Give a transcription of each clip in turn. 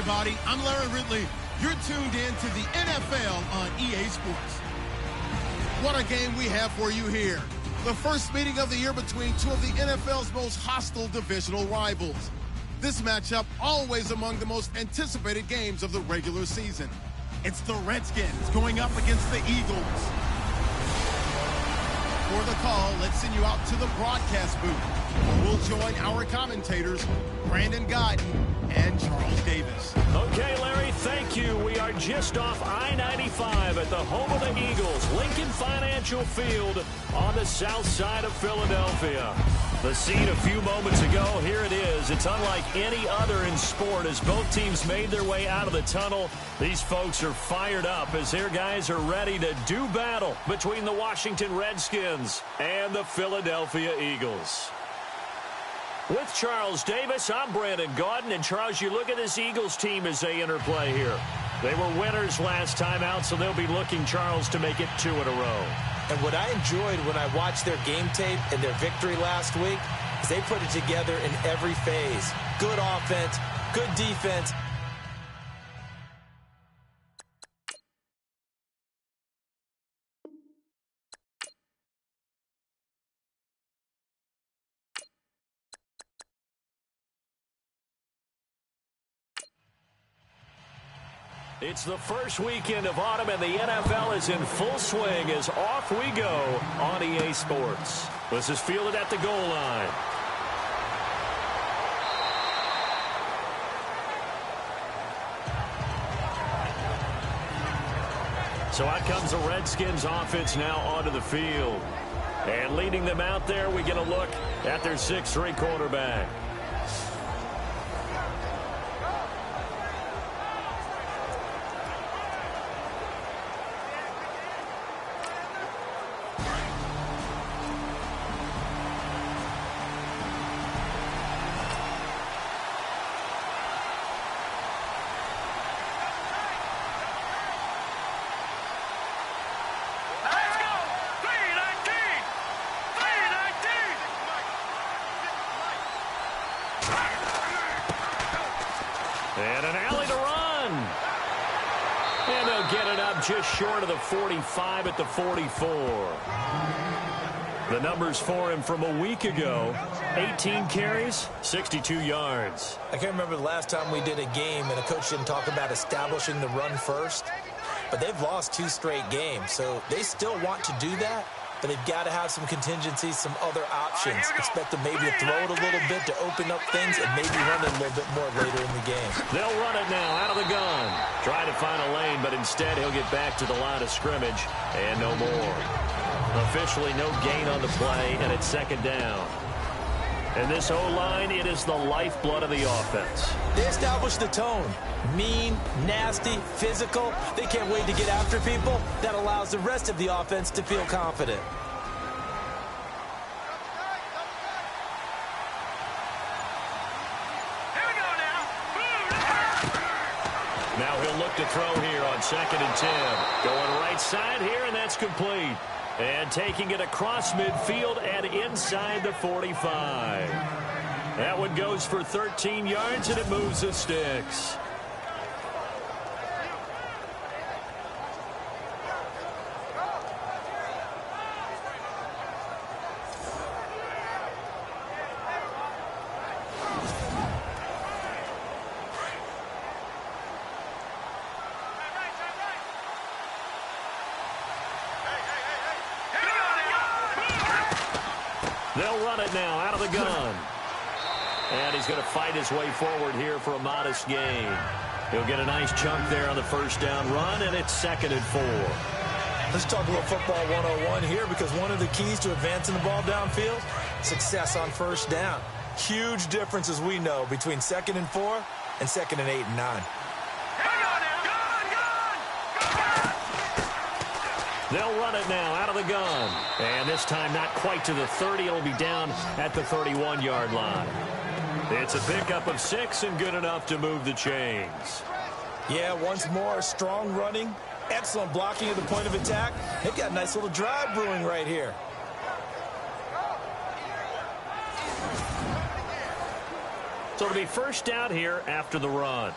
everybody. I'm Larry Ridley. You're tuned in to the NFL on EA Sports. What a game we have for you here. The first meeting of the year between two of the NFL's most hostile divisional rivals. This matchup always among the most anticipated games of the regular season. It's the Redskins going up against the Eagles. For the call, let's send you out to the broadcast booth. We'll join our commentators, Brandon Guyton and Charles Davis. Okay, Larry, thank you. We are just off I-95 at the home of the Eagles, Lincoln Financial Field on the south side of Philadelphia. The scene a few moments ago, here it is. It's unlike any other in sport as both teams made their way out of the tunnel. These folks are fired up as their guys are ready to do battle between the Washington Redskins and the Philadelphia Eagles. With Charles Davis, I'm Brandon Guyton. And Charles, you look at this Eagles team as they interplay here. They were winners last time out, so they'll be looking, Charles, to make it 2 in a row. And what I enjoyed when I watched their game tape and their victory last week is they put it together in every phase. Good offense, good defense. It's the first weekend of autumn, and the NFL is in full swing as off we go on EA Sports. This is fielded at the goal line. So out comes the Redskins offense now onto the field. And leading them out there, we get a look at their 6'3" quarterback. And an alley to run. And they'll get it up just short of the 45 at the 44. The numbers for him from a week ago, 18 carries, 62 yards. I can't remember the last time we did a game and a coach didn't talk about establishing the run first. But they've lost 2 straight games, so they still want to do that. But they've got to have some contingencies, some other options. Expect them maybe to throw it a little bit to open up things and maybe run it a little bit more later in the game. They'll run it now out of the gun. Trying to find a lane, but instead he'll get back to the line of scrimmage and no more. Officially no gain on the play, and it's second down. And this O-line, it is the lifeblood of the offense. They established the tone. Mean, nasty, physical. They can't wait to get after people. That allows the rest of the offense to feel confident. Now he'll look to throw here on 2nd and 10. Going right side here, and that's complete. And taking it across midfield and inside the 45. That one goes for 13 yards, and it moves the sticks. They'll run it now out of the gun. And he's going to fight his way forward here for a modest gain. He'll get a nice chunk there on the first down run, and it's 2nd and 4. Let's talk a little football 101 here, because one of the keys to advancing the ball downfield, success on first down. Huge difference, as we know, between 2nd and 4 and 2nd and 8 and 9. They'll run it now out of the gun. And this time not quite to the 30. It'll be down at the 31-yard line. It's a pickup of 6 and good enough to move the chains. Yeah, once more, strong running, excellent blocking at the point of attack. They've got a nice little drive brewing right here. So it'll be first down here after the run.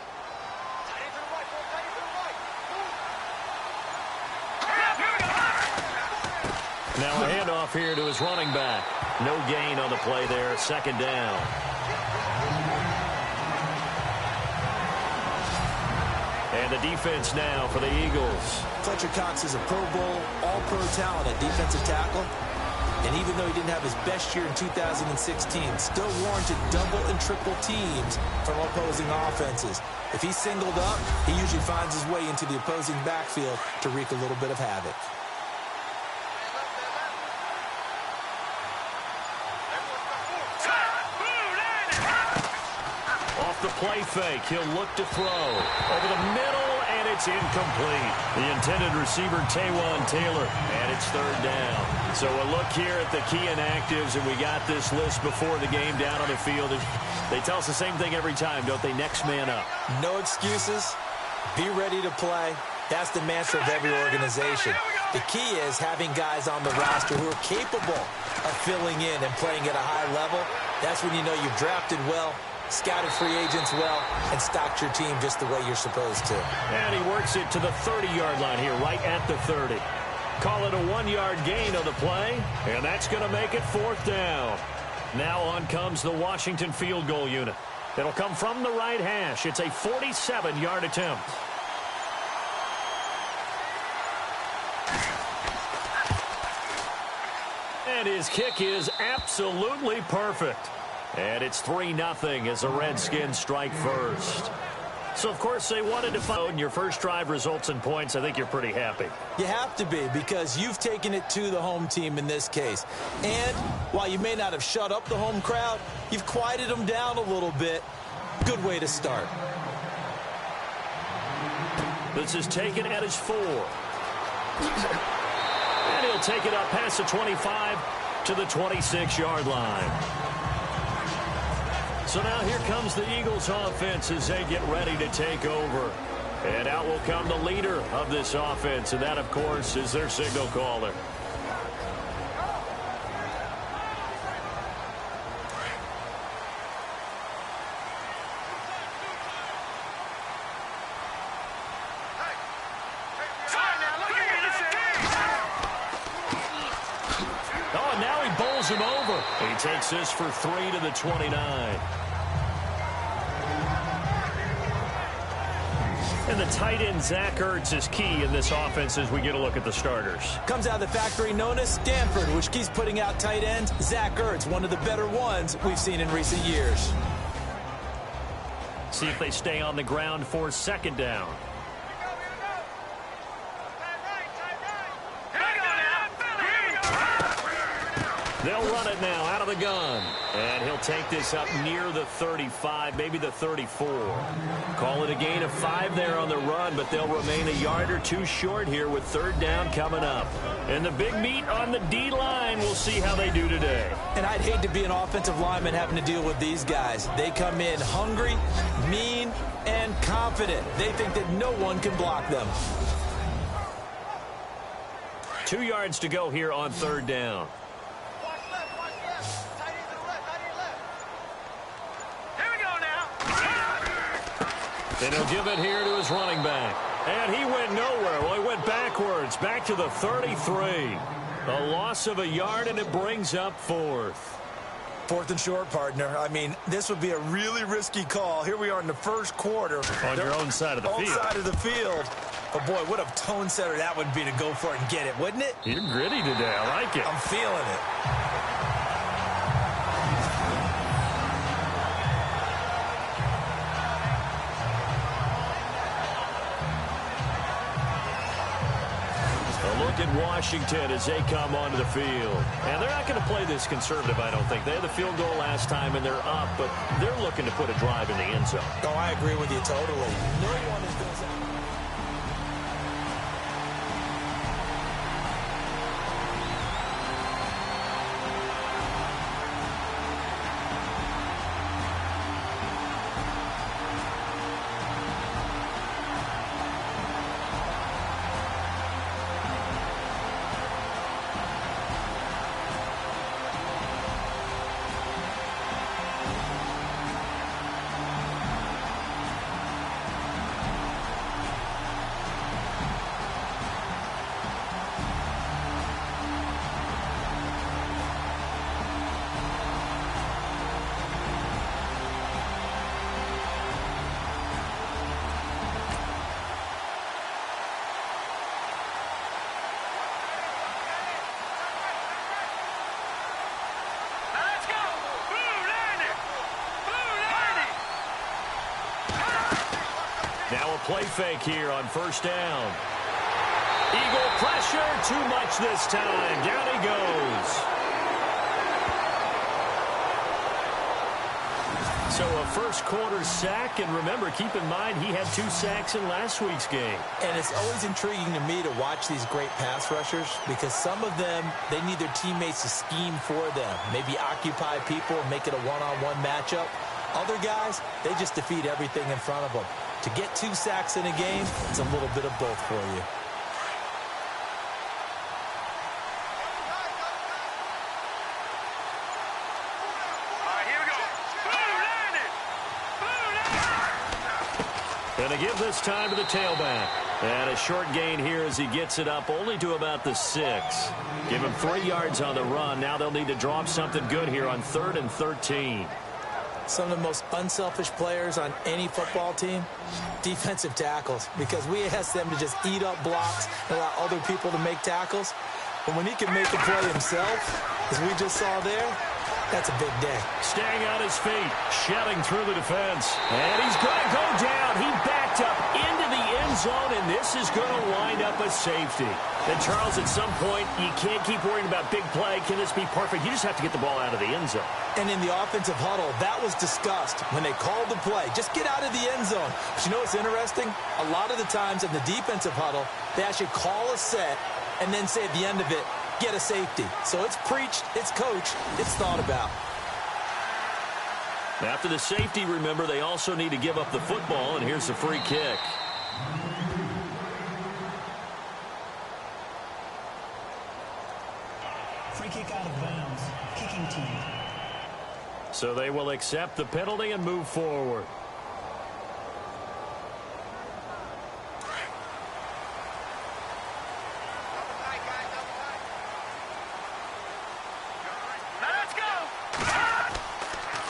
Now a handoff here to his running back. No gain on the play there, second down. And the defense now for the Eagles. Fletcher Cox is a Pro Bowl, all-pro talent at defensive tackle. And even though he didn't have his best year in 2016, still warranted double and triple teams from opposing offenses. If he's singled up, he usually finds his way into the opposing backfield to wreak a little bit of havoc. Off the play fake, he'll look to throw. Over the middle, and it's incomplete. The intended receiver, Taywan Taylor, and it's third down. So a look here at the key inactives, and we got this list before the game down on the field. They tell us the same thing every time, don't they? Next man up. No excuses. Be ready to play. That's the mantra of every organization. The key is having guys on the roster who are capable of filling in and playing at a high level. That's when you know you've drafted well, scouted free agents well, and stocked your team just the way you're supposed to. And he works it to the 30-yard line here, right at the 30. Call it a 1-yard gain on the play, and that's going to make it fourth down. Now on comes the Washington field goal unit. It'll come from the right hash. It's a 47-yard attempt. And his kick is absolutely perfect. And it's 3-0 as the Redskins strike first. So, of course, they wanted to find your first drive results in points. I think you're pretty happy. You have to be, because you've taken it to the home team in this case. And while you may not have shut up the home crowd, you've quieted them down a little bit. Good way to start. This is taken at his 4. And he'll take it up past the 25 to the 26-yard line. So now here comes the Eagles offense as they get ready to take over. And out will come the leader of this offense, and that, of course, is their signal caller. Oh, and now he bowls him over. He takes this for 3 to the 29. And the tight end, Zach Ertz, is key in this offense as we get a look at the starters. Comes out of the factory known as Stanford, which keeps putting out tight ends. Zach Ertz, one of the better ones we've seen in recent years. See if they stay on the ground for second down. They'll run it now out of the gun. And he'll take this up near the 35, maybe the 34. Call it a gain of 5 there on the run, but they'll remain a yard or two short here with third down coming up. And the big meat on the D-line, we'll see how they do today. And I'd hate to be an offensive lineman having to deal with these guys. They come in hungry, mean, and confident. They think that no one can block them. 2 yards to go here on third down. And he'll give it here to his running back. And he went nowhere. Well, he went backwards, back to the 33. A loss of a yard, and it brings up fourth. Fourth and short, partner. I mean, this would be a really risky call. Here we are in the first quarter. On your own side of the field. Own side of the field. But, boy, what a tone setter that would be to go for it and get it, wouldn't it? You're gritty today. I like it. I'm feeling it. At Washington as they come onto the field. And they're not going to play this conservative, I don't think. They had the field goal last time, and they're up, but they're looking to put a drive in the end zone. Oh, I agree with you totally. No one is going to... Now a play fake here on first down. Eagle pressure, too much this time. Down he goes. So a first quarter sack, and remember, keep in mind he had 2 sacks in last week's game. And it's always intriguing to me to watch these great pass rushers because some of them, they need their teammates to scheme for them, maybe occupy people and make it a one-on-one matchup. Other guys, they just defeat everything in front of them. To get 2 sacks in a game, it's a little bit of both for you. And to give this time to the tailback. And a short gain here as he gets it up only to about the 6. Give him 3 yards on the run. Now they'll need to draw up something good here on 3rd and 13. Some of the most unselfish players on any football team, defensive tackles, because we ask them to just eat up blocks and allow other people to make tackles. But when he can make a play himself, as we just saw there, that's a big day. Staying on his feet, shedding through the defense. And he's going to go down. He backed up into the end zone, and this is going to wind up a safety. And, Charles, at some point, you can't keep worrying about big play. Can this be perfect? You just have to get the ball out of the end zone. And in the offensive huddle, that was discussed when they called the play. Just get out of the end zone. But you know what's interesting? A lot of the times in the defensive huddle, they actually call a set and then say at the end of it, get a safety. So it's preached, it's coached, it's thought about. After the safety, remember, they also need to give up the football, and here's the free kick. Free kick out of bounds. Kicking team. So they will accept the penalty and move forward.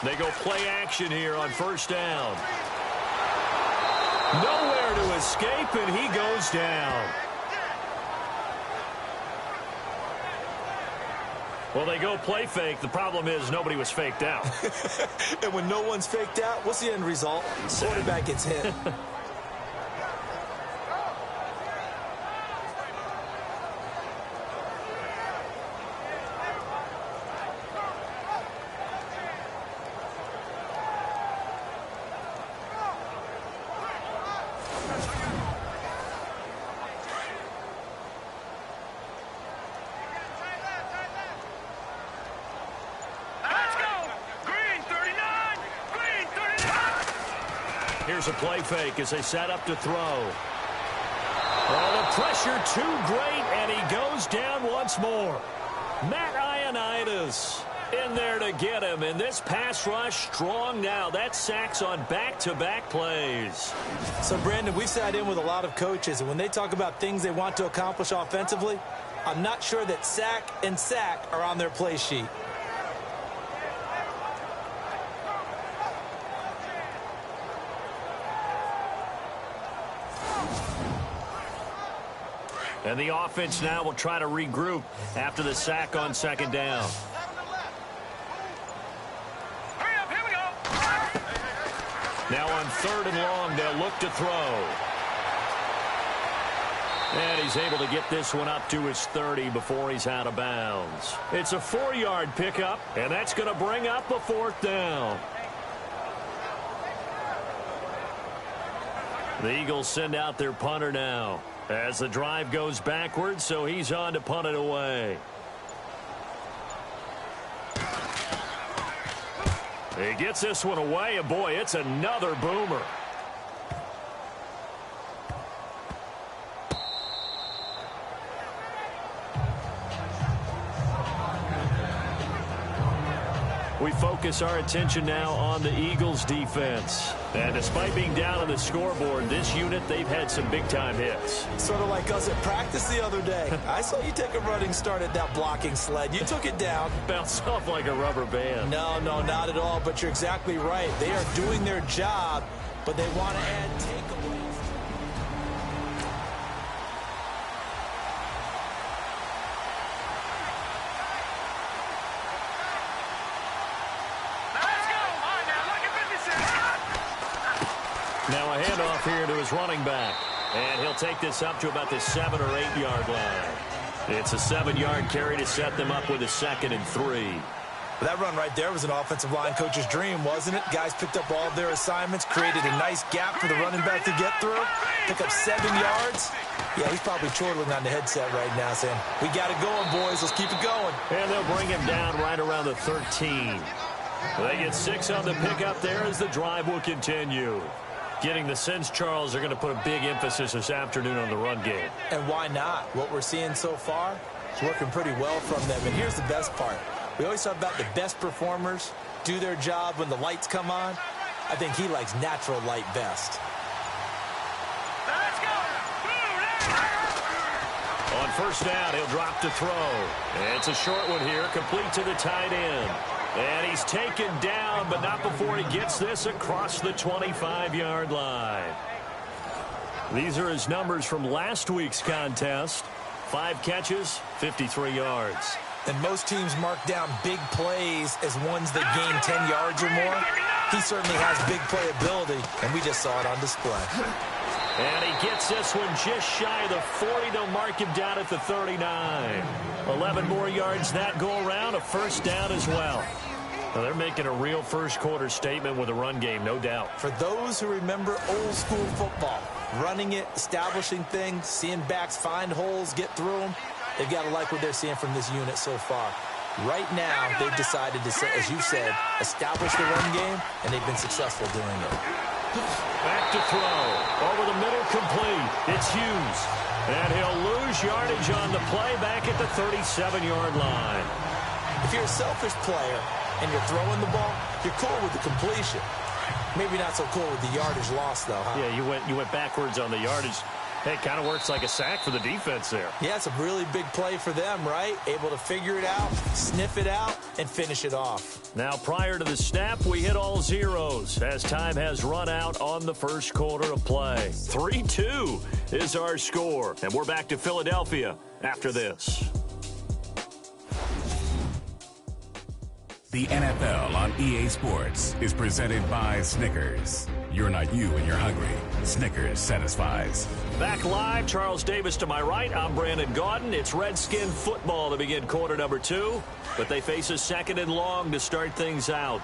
They go play action here on first down. Nowhere to escape, and he goes down. Well, they go play fake. The problem is nobody was faked out. And when no one's faked out, what's the end result? Quarterback gets hit. Here's a play fake as they set up to throw. Oh, the pressure too great, and he goes down once more. Matt Ioannidis in there to get him, and this pass rush strong now. That's sacks on back-to-back plays. So, Brandon, we've sat in with a lot of coaches, and when they talk about things they want to accomplish offensively, I'm not sure that sack and sack are on their play sheet. And the offense now will try to regroup after the sack on second down. Now on 3rd and long, they'll look to throw. And he's able to get this one up to his 30 before he's out of bounds. It's a 4-yard pickup, and that's going to bring up a 4th down. The Eagles send out their punter now as the drive goes backwards, so he's on to punt it away. He gets this one away, and boy, it's another boomer. We focus our attention now on the Eagles defense. And despite being down on the scoreboard, this unit, they've had some big-time hits. Sort of like us at practice the other day. I saw you take a running start at that blocking sled. You took it down. Bounced off like a rubber band. No, not at all, but you're exactly right. They are doing their job, but they want to add takeaways. Now a handoff here to his running back. And he'll take this up to about the 7 or 8 yard line. It's a 7-yard carry to set them up with a 2nd and 3. That run right there was an offensive line coach's dream, wasn't it? Guys picked up all of their assignments, created a nice gap for the running back to get through, pick up 7 yards. Yeah, he's probably chortling on the headset right now saying, we got it going, boys. Let's keep it going. And they'll bring him down right around the 13. They get 6 on the pickup there as the drive will continue. Getting the sense Charles are going to put a big emphasis this afternoon on the run game. And why not? What we're seeing so far is working pretty well from them. And here's the best part. We always talk about the best performers do their job when the lights come on. I think he likes natural light best. Let's go. On first down, he'll drop to throw. And it's a short one here, complete to the tight end. And he's taken down, but not before he gets this across the 25-yard line. These are his numbers from last week's contest. 5 catches, 53 yards. And most teams mark down big plays as ones that gain 10 yards or more. He certainly has big playability, and we just saw it on display. And he gets this one just shy of the 40. They'll mark him down at the 39. 11 more yards that go around, a first down as well. Now they're making a real first-quarter statement with a run game, no doubt. For those who remember old-school football, running it, establishing things, seeing backs find holes, get through them, they've got to like what they're seeing from this unit so far. Right now, they've decided to, as you said, establish the run game, and they've been successful doing it. Back to throw. Over the middle, complete. It's Hughes. And he'll lose yardage on the play back at the 37-yard line. If you're a selfish player and you're throwing the ball, you're cool with the completion. Maybe not so cool with the yardage loss, though, huh? Yeah, you went backwards on the yardage. Hey, it kind of works like a sack for the defense there. Yeah, it's a really big play for them, right? Able to figure it out, sniff it out, and finish it off. Now, prior to the snap, we hit all zeros as time has run out on the first quarter of play. 3-2 is our score, and we're back to Philadelphia after this. The NFL on EA Sports is presented by Snickers. You're not you when you're hungry. Snickers satisfies. Back live, Charles Davis to my right. I'm Brandon Gaudin. It's Redskin football to begin quarter number 2, but they face a 2nd and long to start things out.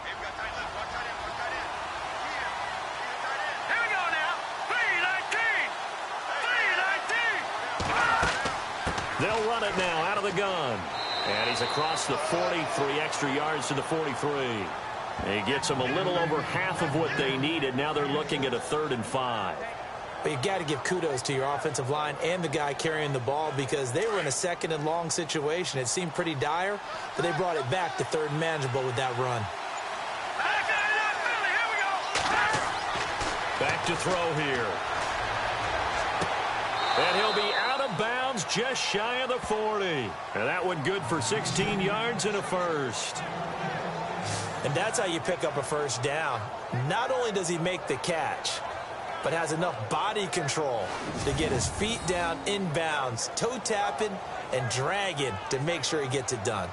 Here we go now. 3-19. They'll run it now out of the gun. And he's across the 40, 3 extra yards to the 43. He gets them a little over half of what they needed. Now they're looking at a 3rd and 5. But you've got to give kudos to your offensive line and the guy carrying the ball because they were in a 2nd and long situation. It seemed pretty dire, but they brought it back to 3rd and manageable with that run. Back to throw here. And he'll be out of bounds just shy of the 40. And that one good for 16 yards and a first. And that's how you pick up a first down. Not only does he make the catch, but has enough body control to get his feet down inbounds, toe tapping and dragging to make sure he gets it done.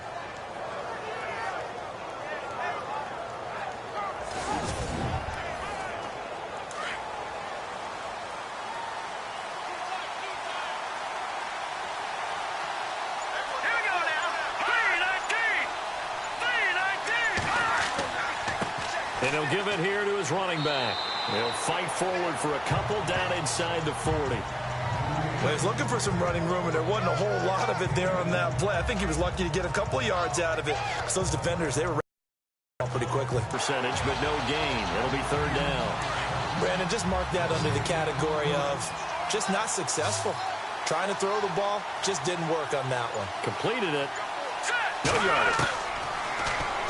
And he'll give it here to his running back. He'll fight forward for a couple down inside the 40. Well, he's looking for some running room, and there wasn't a whole lot of it there on that play. I think he was lucky to get a couple yards out of it because those defenders, they were pretty quickly. Percentage, but no gain. It'll be 3rd down. Brandon, just mark that under the category of just not successful. Trying to throw the ball, just didn't work on that one. Completed it. No yardage.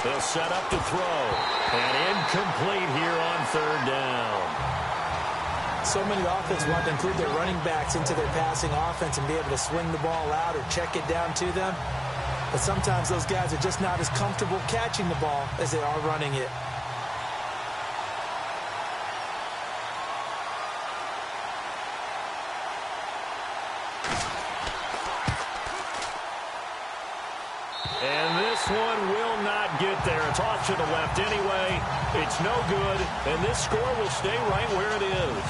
They'll set up to throw. And incomplete here on 3rd down. So many offenses want to include their running backs into their passing offense and be able to swing the ball out or check it down to them. But sometimes those guys are just not as comfortable catching the ball as they are running it. And this one will not get there. It's off to the left anyway. It's no good, and this score will stay right where it is.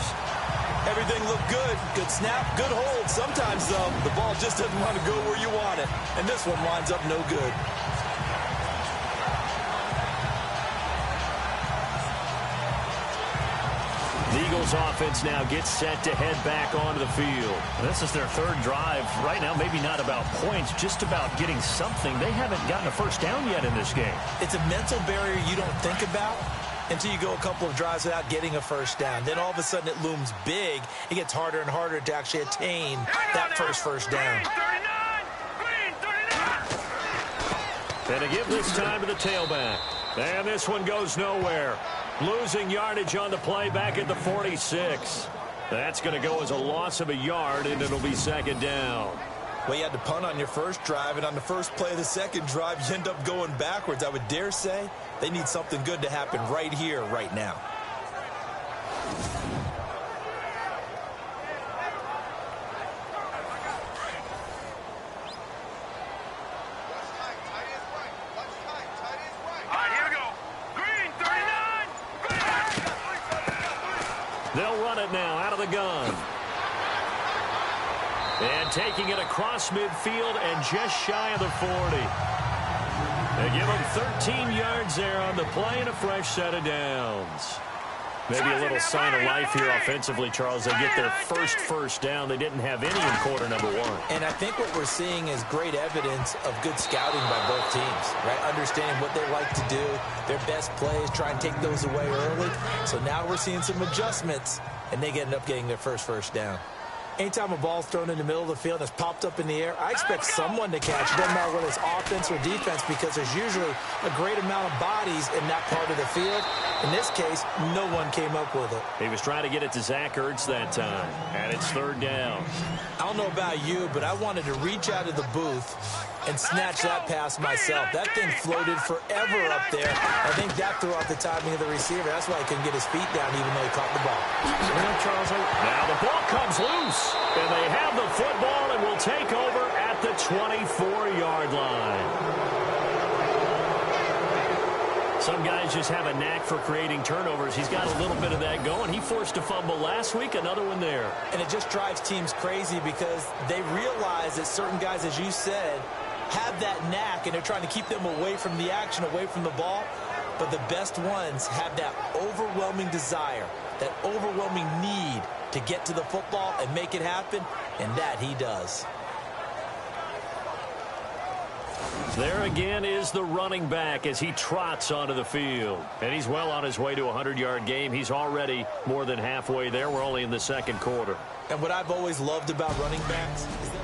Everything looked good. Good snap, good hold. Sometimes, though, the ball just doesn't want to go where you want it. And this one winds up no good. The Eagles offense now gets set to head back onto the field. This is their third drive. Right now, maybe not about points, just about getting something. They haven't gotten a first down yet in this game. It's a mental barrier you don't think about until you go a couple of drives without getting a first down. Then all of a sudden it looms big. It gets harder and harder to actually attain that first down. And to give this time to the tailback. And this one goes nowhere. Losing yardage on the play back at the 46. That's going to go as a loss of a yard, and it'll be second down. Well, you had to punt on your first drive, and on the first play of the second drive, you end up going backwards. I would dare say they need something good to happen right here, right now. They'll run it now out of the gun. And taking it across midfield and just shy of the 40. They give them 13 yards there on the play and a fresh set of downs. Maybe a little sign of life here offensively, Charles. They get their first down. They didn't have any in quarter number one. And I think what we're seeing is great evidence of good scouting by both teams, right? Understanding what they like to do, their best plays, try and take those away early. So now we're seeing some adjustments, and they end up getting their first down. Anytime a ball's thrown in the middle of the field and it's popped up in the air, I expect someone to catch it. Doesn't matter whether it's offense or defense, because there's usually a great amount of bodies in that part of the field. In this case, no one came up with it. He was trying to get it to Zach Ertz that time, and it's third down. I don't know about you, but I wanted to reach out of the booth and snatch that pass myself. That thing floated forever up there. I think that threw off the timing of the receiver. That's why he couldn't get his feet down even though he caught the ball. Charles, now the ball comes loose, and they have the football and will take over at the 24-yard line. Some guys just have a knack for creating turnovers. He's got a little bit of that going. He forced a fumble last week, another one there. And it just drives teams crazy because they realize that certain guys, as you said, have that knack, and they're trying to keep them away from the action, away from the ball. But the best ones have that overwhelming desire, that overwhelming need to get to the football and make it happen, and that he does. There again is the running back as he trots onto the field. And he's well on his way to a 100-yard game. He's already more than halfway there. We're only in the second quarter. And what I've always loved about running backs is that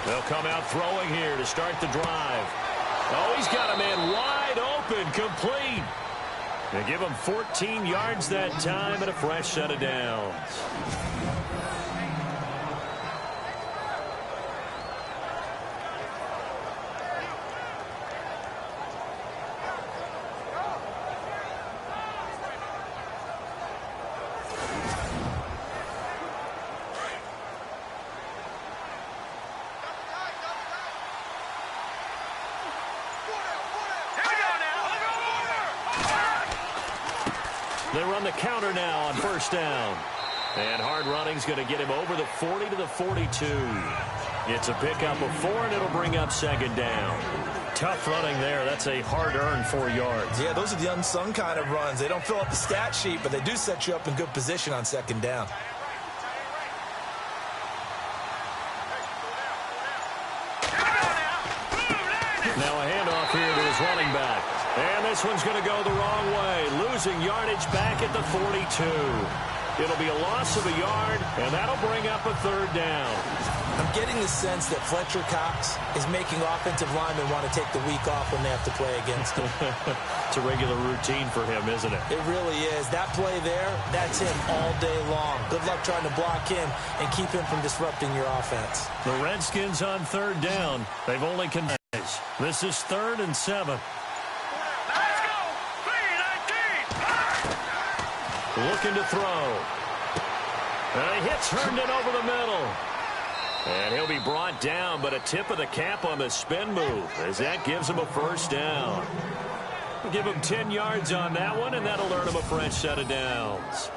they'll come out throwing here to start the drive. Oh, he's got a man wide open, complete. They give him 14 yards that time and a fresh set of downs. They run the counter now on first down. And hard running's going to get him over the 40 to the 42. It's a pickup of 4, and it'll bring up second down. Tough running there. That's a hard-earned 4 yards. Yeah, those are the unsung kind of runs. They don't fill up the stat sheet, but they do set you up in good position on second down. Now a handoff here to his running back. And this one's going to go the wrong way. Losing yardage back at the 42. It'll be a loss of a yard, and that'll bring up a third down. I'm getting the sense that Fletcher Cox is making offensive linemen want to take the week off when they have to play against him. It's a regular routine for him, isn't it? It really is. That play there, that's him all day long. Good luck trying to block him and keep him from disrupting your offense. The Redskins on third down. They've only converted. This is 3rd and 7. Let's go. 3 and Looking to throw. And he hits Herndon over the middle. And he'll be brought down, but a tip of the cap on the spin move as that gives him a first down. We'll give him 10 yards on that one, and that'll earn him a fresh set of downs.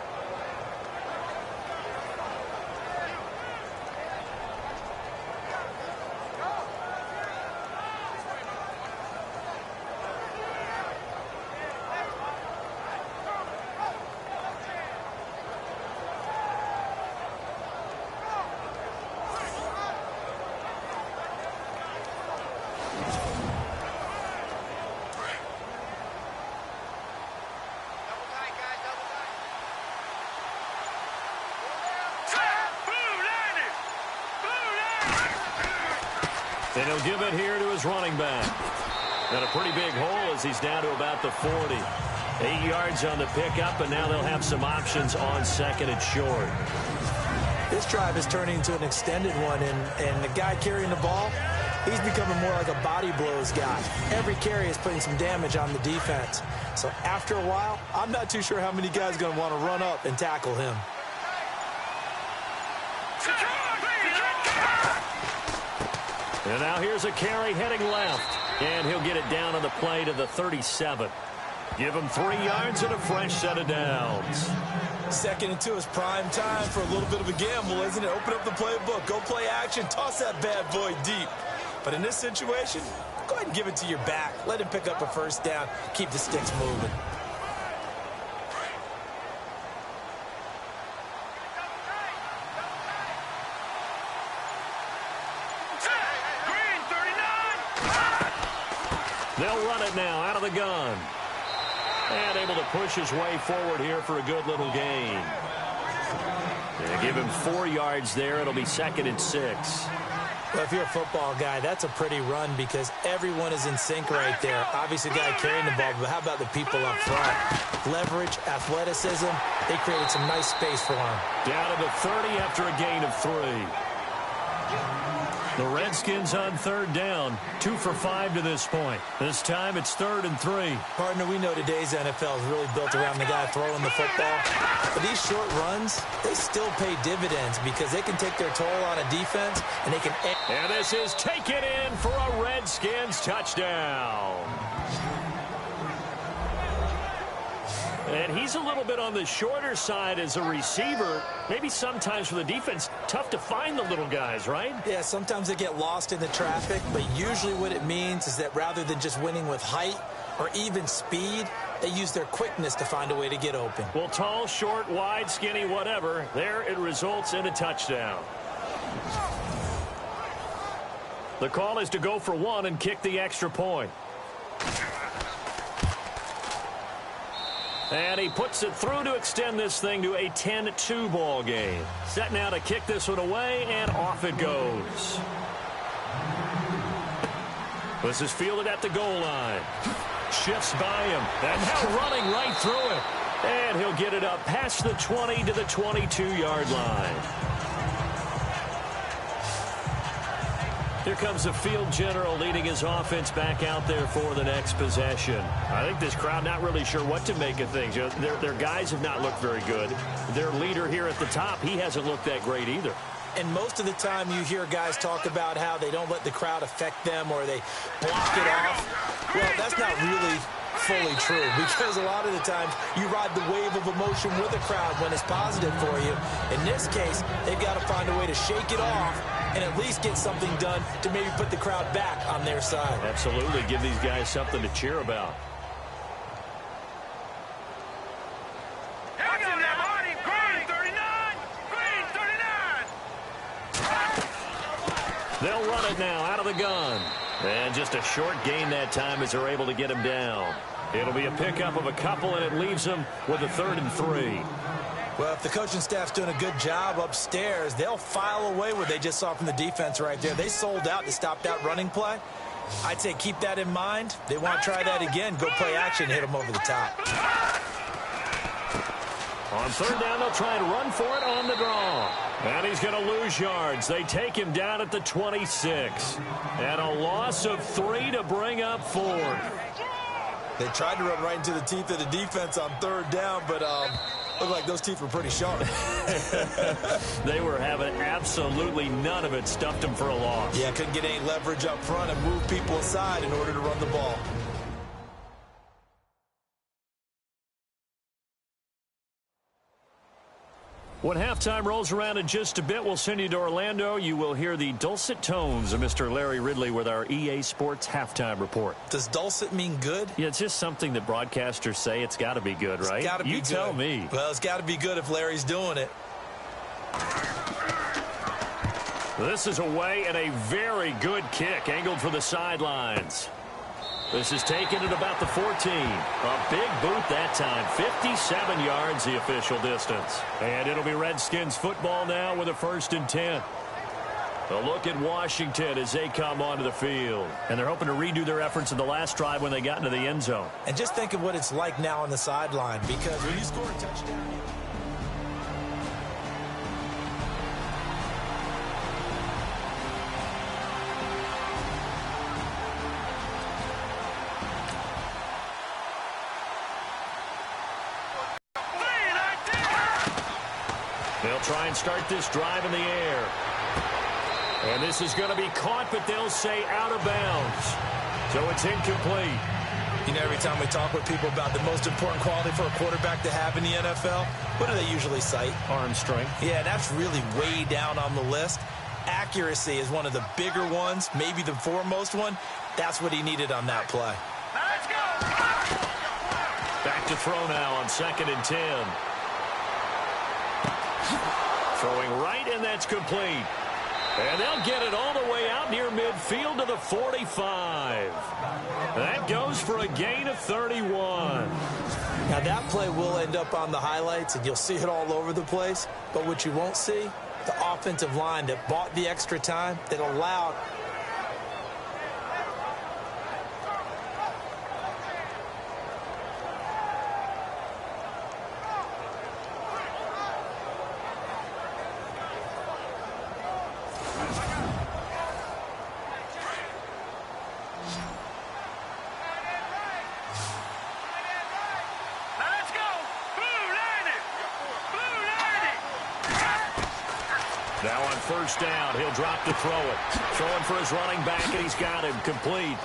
And he'll give it here to his running back. Got a pretty big hole as he's down to about the 40. 8 yards on the pickup, and now they'll have some options on second and short. This drive is turning into an extended one, and the guy carrying the ball, he's becoming more like a body blows guy. Every carry is putting some damage on the defense. So after a while, I'm not too sure how many guys are going to want to run up and tackle him. And now here's a carry heading left. And he'll get it down on the play to the 37. Give him 3 yards and a fresh set of downs. 2nd and 2 is prime time for a little bit of a gamble, isn't it? Open up the playbook, go play action, toss that bad boy deep. But in this situation, go ahead and give it to your back. Let him pick up a first down, keep the sticks moving. They'll run it now out of the gun. And able to push his way forward here for a good little gain. They give him 4 yards there. It'll be 2nd and 6. Well, if you're a football guy, that's a pretty run because everyone is in sync right there. Obviously, the guy carrying the ball, but how about the people up front? Leverage, athleticism, they created some nice space for him. Down to the 30 after a gain of 3. The Redskins on 3rd down, 2 for 5 to this point. This time it's 3rd and 3. Partner, we know today's NFL is really built around the guy throwing the football. But these short runs, they still pay dividends because they can take their toll on a defense and they can... And this is taken in for a Redskins touchdown. And he's a little bit on the shorter side as a receiver. Maybe sometimes for the defense, tough to find the little guys, right? Yeah, sometimes they get lost in the traffic, but usually what it means is that rather than just winning with height or even speed, they use their quickness to find a way to get open. Well, tall, short, wide, skinny, whatever, there it results in a touchdown. The call is to go for 1 and kick the extra point. And he puts it through to extend this thing to a 10-2 ball game. Set now to kick this one away, and off it goes. This is fielded at the goal line. Shifts by him. And now running right through it. And he'll get it up past the 20 to the 22-yard line. Here comes the field general leading his offense back out there for the next possession. I think this crowd not really sure what to make of things. You know, their guys have not looked very good. Their leader here at the top, he hasn't looked that great either. And most of the time you hear guys talk about how they don't let the crowd affect them or they block it off. Well, that's not really fully true because a lot of the times you ride the wave of emotion with a crowd when it's positive for you. In this case, they've got to find a way to shake it off and at least get something done to maybe put the crowd back on their side. Absolutely. Give these guys something to cheer about. Hang on now, Marty. Green 39. Green 39. They'll run it now out of the gun. And just a short gain that time as they're able to get him down. It'll be a pickup of a couple, and it leaves them with a 3rd and 3. Well, if the coaching staff's doing a good job upstairs, they'll file away what they just saw from the defense right there. They sold out to stop that running play. I'd say keep that in mind. They want to try that again. Go play action, hit them over the top. On 3rd down, they'll try and run for it on the draw. And he's going to lose yards. They take him down at the 26. And a loss of 3 to bring up 4. They tried to run right into the teeth of the defense on 3rd down, but Looked like those teeth were pretty sharp. They were having absolutely none of it. Stuffed them for a loss. Yeah, couldn't get any leverage up front and move people aside in order to run the ball. When halftime rolls around in just a bit, we'll send you to Orlando. You will hear the dulcet tones of Mr. Larry Ridley with our EA Sports halftime report. Does dulcet mean good? Yeah, it's just something that broadcasters say. It's got to be good, right? It's got to be good. You tell me. Well, it's got to be good if Larry's doing it. This is away and a very good kick angled for the sidelines. This is taken at about the 14. A big boot that time. 57 yards the official distance. And it'll be Redskins football now with a 1st and 10. A look at Washington as they come onto the field. And they're hoping to redo their efforts in the last drive when they got into the end zone. And just think of what it's like now on the sideline, because when you score a touchdown... They'll try and start this drive in the air. And this is going to be caught, but they'll say out of bounds. So it's incomplete. You know, every time we talk with people about the most important quality for a quarterback to have in the NFL, what do they usually cite? Arm strength. Yeah, that's really way down on the list. Accuracy is one of the bigger ones, maybe the foremost one. That's what he needed on that play. Let's go! Back to throw now on 2nd and 10. Throwing right, and that's complete. And they'll get it all the way out near midfield to the 45. That goes for a gain of 31. Now, that play will end up on the highlights, and you'll see it all over the place. But what you won't see, the offensive line that bought the extra time, that allowed... Now on 1st down, he'll drop to throw it. Throwing for his running back, and he's got him complete.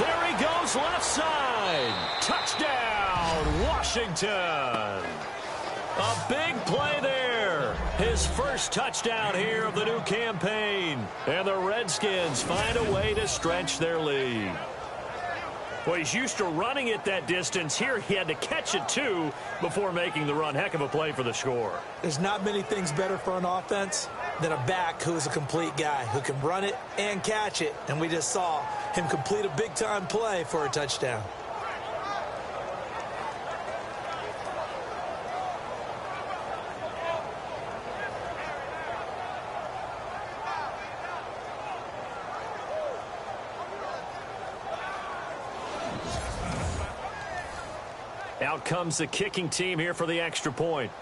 There he goes, left side. Touchdown, Washington. A big play there. His first touchdown here of the new campaign. And the Redskins find a way to stretch their lead. Well, he's used to running it that distance. Here he had to catch it, too, before making the run. Heck of a play for the score. There's not many things better for an offense than a back who is a complete guy, who can run it and catch it. And we just saw him complete a big-time play for a touchdown. Out comes the kicking team here for the extra point.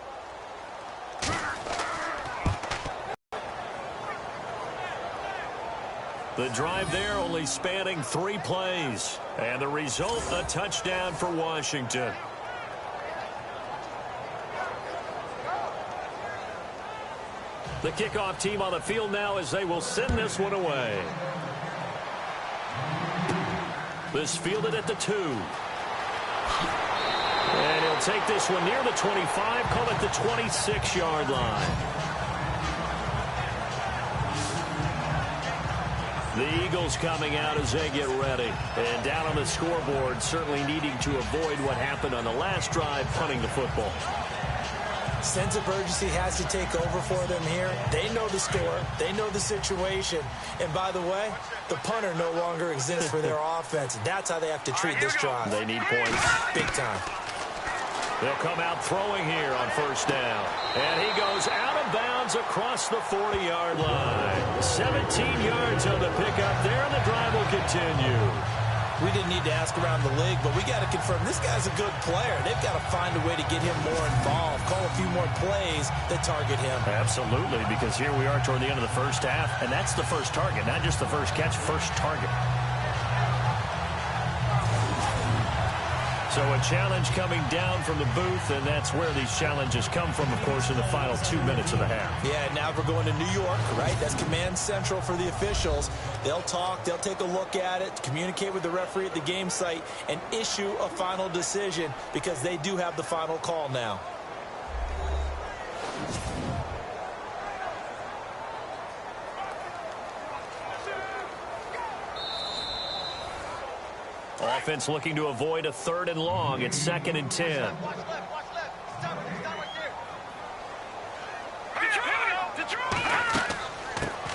The drive there only spanning 3 plays. And the result, a touchdown for Washington. The kickoff team on the field now as they will send this one away. This fielded at the 2. And he'll take this one near the 25, call it the 26-yard line. The Eagles coming out as they get ready. And down on the scoreboard, certainly needing to avoid what happened on the last drive, punting the football. Sense of urgency has to take over for them here. They know the score. They know the situation. And by the way, the punter no longer exists for their offense. That's how they have to treat this drive. They need points. Big time. They'll come out throwing here on 1st down. And he goes out of bounds across the 40-yard line. 17 yards on the pickup there, and the drive will continue. We didn't need to ask around the league, but we got to confirm this guy's a good player. They've got to find a way to get him more involved, call a few more plays that target him. Absolutely, because here we are toward the end of the first half, and that's the first target, not just the first catch, first target. So a challenge coming down from the booth, and that's where these challenges come from, of course, in the final 2 minutes of the half. Yeah, now we're going to New York, right? That's command central for the officials. They'll talk, they'll take a look at it, communicate with the referee at the game site, and issue a final decision because they do have the final call now. Offense looking to avoid a 3rd and long. It's 2nd and 10.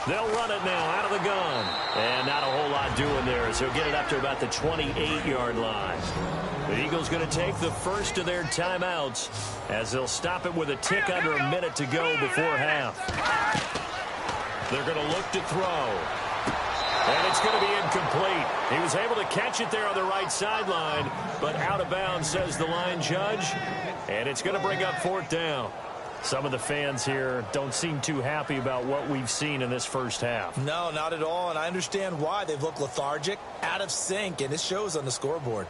They'll run it now out of the gun. And not a whole lot doing there as he'll get it up to about the 28-yard line. The Eagles going to take the first of their timeouts as they'll stop it with a tick under a minute to go before half. They're going to look to throw. And it's going to be incomplete. He was able to catch it there on the right sideline, but out of bounds, says the line judge. And it's going to bring up 4th down. Some of the fans here don't seem too happy about what we've seen in this first half. No, not at all, and I understand why. They've looked lethargic, out of sync, and it shows on the scoreboard.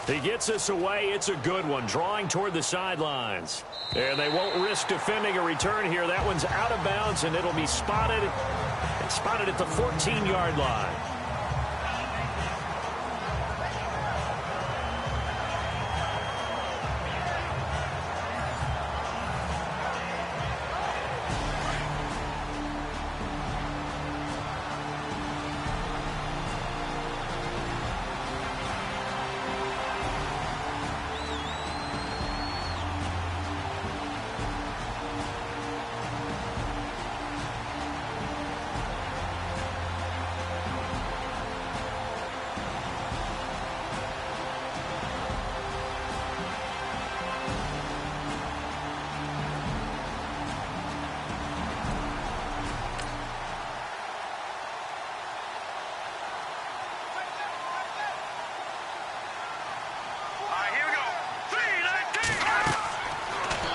He gets us away. It's a good one, drawing toward the sidelines. And they won't risk defending a return here. That one's out of bounds, and it'll be spotted at the 14-yard line.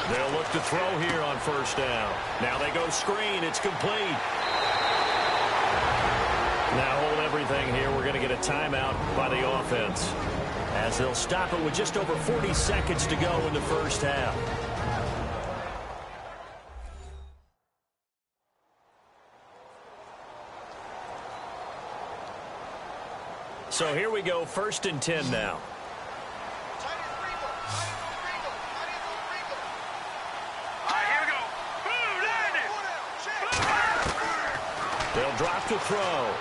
They'll look to throw here on 1st down. Now they go screen. It's complete. Now hold everything here. We're going to get a timeout by the offense as they'll stop it with just over 40 seconds to go in the first half. So here we go, 1st and 10 now. They'll drop to throw.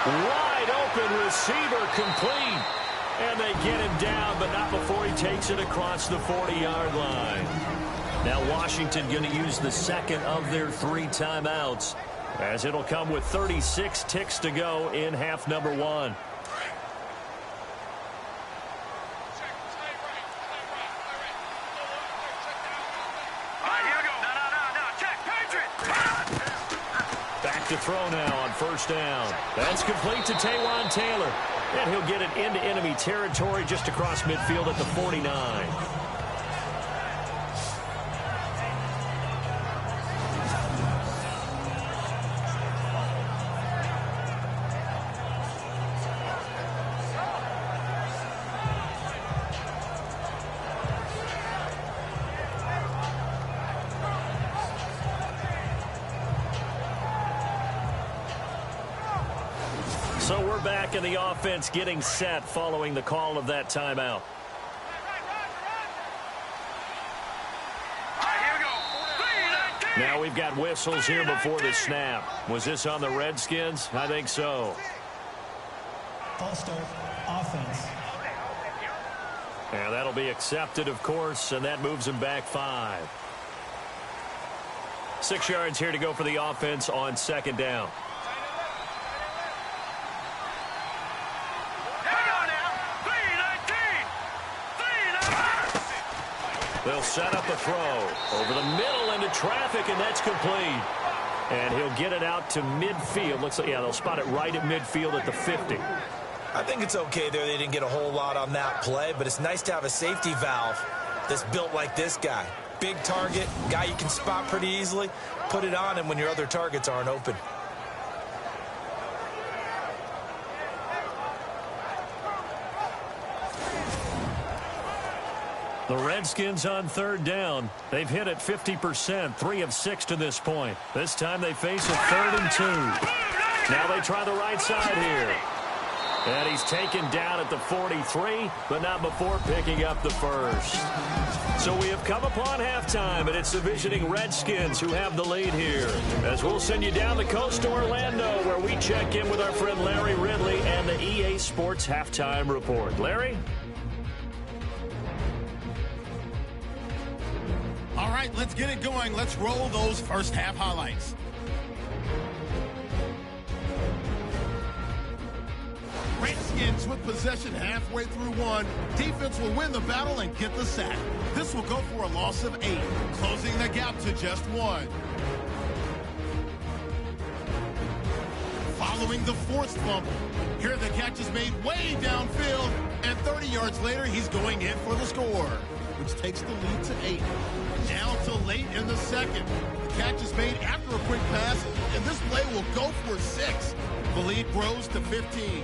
Wide open receiver complete. And they get him down, but not before he takes it across the 40-yard line. Now Washington going to use the 2nd of their 3 timeouts as it'll come with 36 ticks to go in half number 1. To throw now on 1st down. That's complete to Taywan Taylor. And he'll get it into enemy territory just across midfield at the 49. So we're back in the offense getting set following the call of that timeout. Now we've got whistles here before the snap. Was this on the Redskins? I think so. False start, offense. And that'll be accepted, of course, and that moves him back 5. 6 yards here to go for the offense on 2nd down. They'll set up a throw over the middle into traffic, and that's complete. And he'll get it out to midfield. Looks like, yeah, they'll spot it right at midfield at the 50. I think it's okay there. They didn't get a whole lot on that play, but it's nice to have a safety valve that's built like this guy. Big target, guy you can spot pretty easily. Put it on him when your other targets aren't open. The Redskins on third down. They've hit it 50%, 3 of 6 to this point. This time they face a 3rd and 2. Now they try the right side here. And he's taken down at the 43, but not before picking up the first. So we have come upon halftime, and it's the visiting Redskins who have the lead here. As we'll send you down the coast to Orlando, where we check in with our friend Larry Ridley and the EA Sports Halftime Report. Larry? All right, let's get it going. Let's roll those first half highlights. Redskins with possession halfway through one. Defense will win the battle and get the sack. This will go for a loss of 8, closing the gap to just 1. Following the forced fumble. Here the catch is made way downfield, and 30 yards later, he's going in for the score, which takes the lead to 8. Down to late in the second. The catch is made after a quick pass, and this play will go for 6. The lead grows to 15.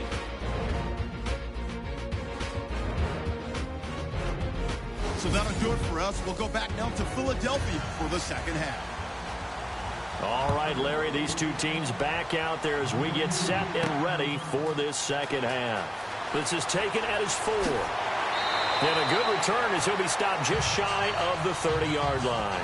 So that'll do it for us. We'll go back now to Philadelphia for the second half. All right, Larry, these two teams back out there as we get set and ready for this second half. This is taken at his 4. And a good return as he'll be stopped just shy of the 30-yard line.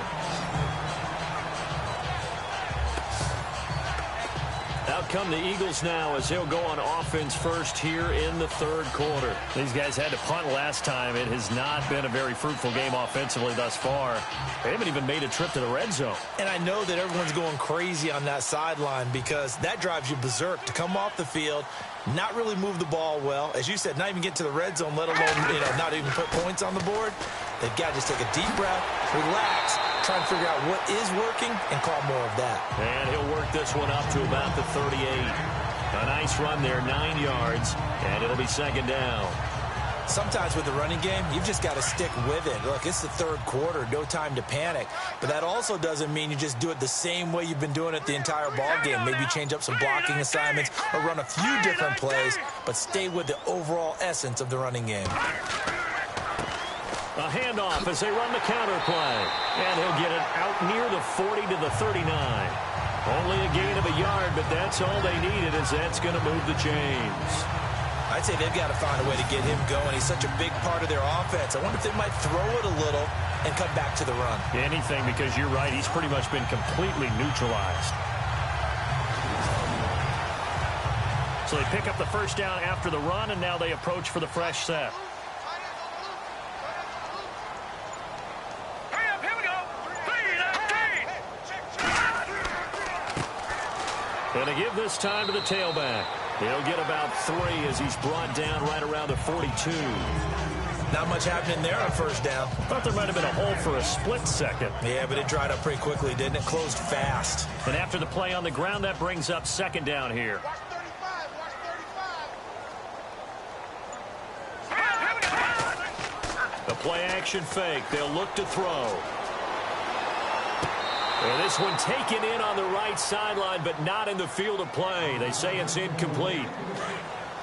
Out come the Eagles now as they'll go on offense first here in the third quarter. These guys had to punt last time. It has not been a very fruitful game offensively thus far. They haven't even made a trip to the red zone. And I know that everyone's going crazy on that sideline because that drives you berserk to come off the field, not really move the ball well. As you said, not even get to the red zone, let alone, not even put points on the board. They've got to just take a deep breath, relax, try and figure out what is working, and call more of that. And he'll work this one up to about the 38. A nice run there, 9 yards, and it'll be second down. Sometimes with the running game, you've just got to stick with it. Look, it's the third quarter, no time to panic. But that also doesn't mean you just do it the same way you've been doing it the entire ball game. Maybe change up some blocking assignments or run a few different plays, but stay with the overall essence of the running game. A handoff as they run the counter play. And he'll get it out near the 40 to the 39. Only a gain of a yard, but that's all they needed as that's going to move the chains. I'd say they've got to find a way to get him going. He's such a big part of their offense. I wonder if they might throw it a little and come back to the run. Anything, because you're right. He's pretty much been completely neutralized. So they pick up the first down after the run, and now they approach for the fresh set. And to give this time to the tailback. He'll get about 3 as he's brought down right around the 42. Not much happening there on first down. Thought there might have been a hole for a split second. Yeah, but it dried up pretty quickly, didn't it? Closed fast. And after the play on the ground, that brings up second down here. The play action fake. They'll look to throw. And this one taken in on the right sideline, but not in the field of play. They say it's incomplete.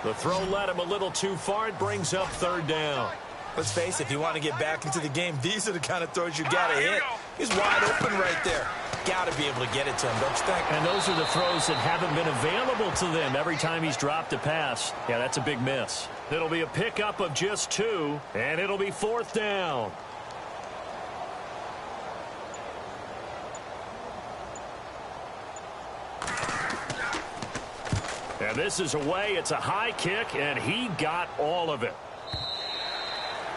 The throw led him a little too far. It brings up third down. Let's face it, if you want to get back into the game, these are the kind of throws you got to hit. He's wide open right there. Got to be able to get it to him, don't you think? And those are the throws that haven't been available to them every time he's dropped a pass. Yeah, that's a big miss. It'll be a pickup of just 2, and it'll be fourth down. And this is away. It's a high kick, and he got all of it.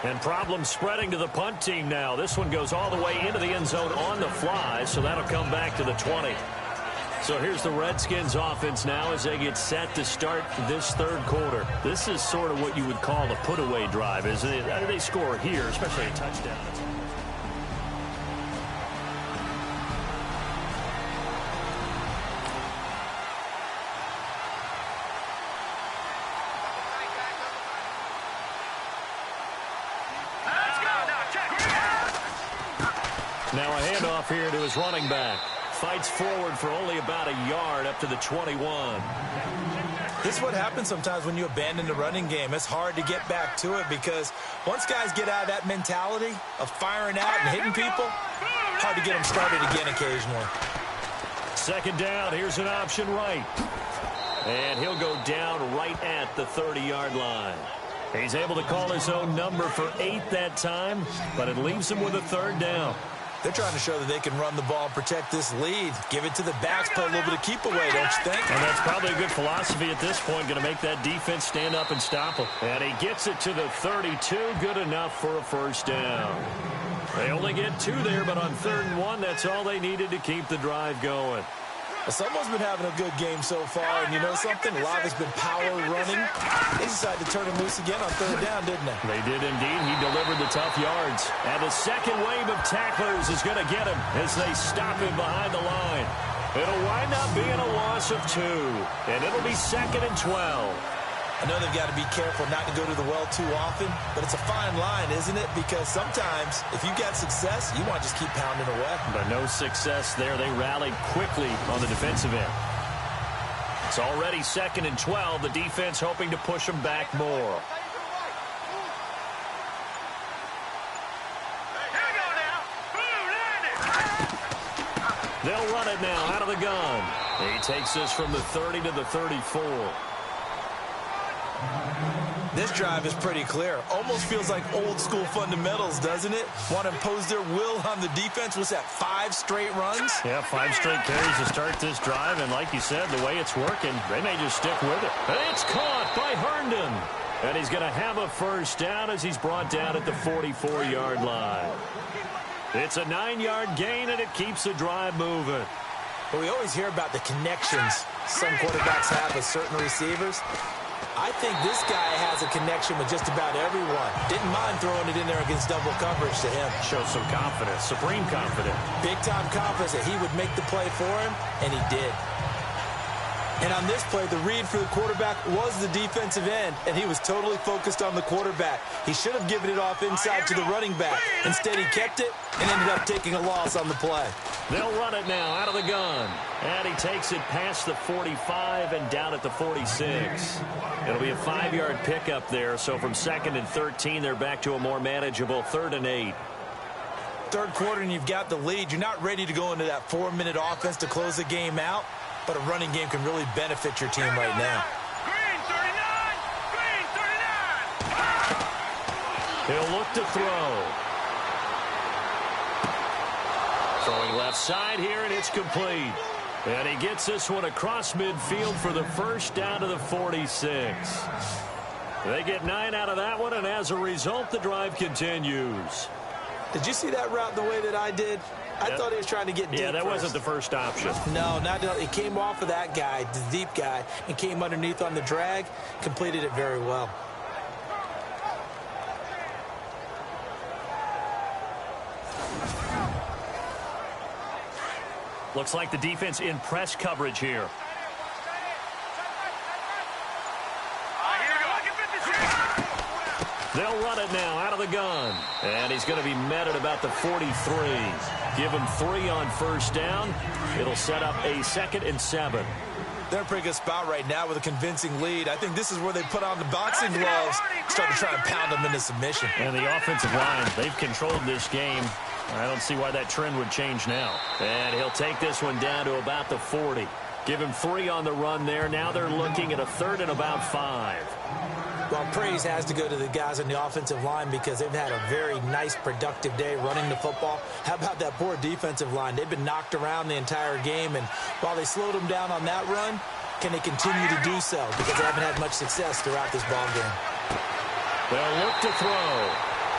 And problems spreading to the punt team now. This one goes all the way into the end zone on the fly, so that'll come back to the 20. So here's the Redskins offense now as they get set to start this third quarter. This is sort of what you would call a put-away drive, isn't it? They score here, especially a touchdown. Now a handoff here to his running back. fights forward for only about a yard up to the 21. This is what happens sometimes when you abandon the running game. It's hard to get back to it because once guys get out of that mentality of firing out and hitting people, hard to get them started again occasionally. Second down, here's an option right. And he'll go down right at the 30-yard line. He's able to call his own number for 8 that time, but it leaves him with a third down. They're trying to show that they can run the ball and protect this lead. Give it to the backs, play a little bit of keep away, don't you think? And that's probably a good philosophy at this point, going to make that defense stand up and stop him. And he gets it to the 32, good enough for a first down. They only get 2 there, but on 3rd and 1, that's all they needed to keep the drive going. Well, someone's been having a good game so far, and you know something? A lot has been power running. They decided to turn him loose again on 3rd down, didn't they? They did indeed. He delivered the tough yards. And the second wave of tacklers is going to get him as they stop him behind the line. It'll wind up being a loss of 2, and it'll be 2nd and 12. I know they've got to be careful not to go to the well too often, but it's a fine line, isn't it? Because sometimes, if you got success, you want to just keep pounding away. But no success there. They rallied quickly on the defensive end. It's already 2nd and 12. The defense hoping to push them back more. They'll run it now out of the gun. He takes this from the 30 to the 34. This drive is pretty clear. Almost feels like old school fundamentals, doesn't it? Want to impose their will on the defense. Was that 5 straight runs? Yeah, 5 straight carries to start this drive. And like you said, the way it's working, they may just stick with it. And it's caught by Herndon. And he's going to have a first down as he's brought down at the 44-yard line. It's a 9-yard gain, and it keeps the drive moving. Well, we always hear about the connections some quarterbacks have with certain receivers. I think this guy has a connection with just about everyone. Didn't mind throwing it in there against double coverage to him. Shows some confidence, supreme confidence. Big-time confidence that he would make the play for him, and he did. And on this play, the read for the quarterback was the defensive end, and he was totally focused on the quarterback. He should have given it off inside to the running back. Instead, he kept it and ended up taking a loss on the play. They'll run it now out of the gun. And he takes it past the 45 and down at the 46. It'll be a 5-yard pickup there. So from 2nd and 13, they're back to a more manageable 3rd and 8. Third quarter and you've got the lead. You're not ready to go into that 4-minute offense to close the game out. But a running game can really benefit your team right now. Green 39! Green 39! He'll look to throw. Throwing left side here, and it's complete. And he gets this one across midfield for the first down to the 46. They get 9 out of that one, and as a result, the drive continues. Did you see that route the way that I did? I thought he was trying to get deep. Yeah, that first. wasn't the first option. No, not at all. He came off of that guy, the deep guy, and came underneath on the drag, completed it very well. Looks like the defense in press coverage here. They'll run it now out of the gun. And he's going to be met at about the 43. Give him 3 on first down. It'll set up a 2nd and 7. They're in a pretty good spot right now with a convincing lead. I think this is where they put on the boxing gloves, start to try and pound them into submission. And the offensive line, they've controlled this game. I don't see why that trend would change now. And he'll take this one down to about the 40. Give him 3 on the run there. Now they're looking at a 3rd and about 5. Well, praise has to go to the guys on the offensive line because they've had a very nice, productive day running the football. How about that poor defensive line? They've been knocked around the entire game, and while they slowed them down on that run, can they continue to do so? Because they haven't had much success throughout this ball game. They'll look to throw.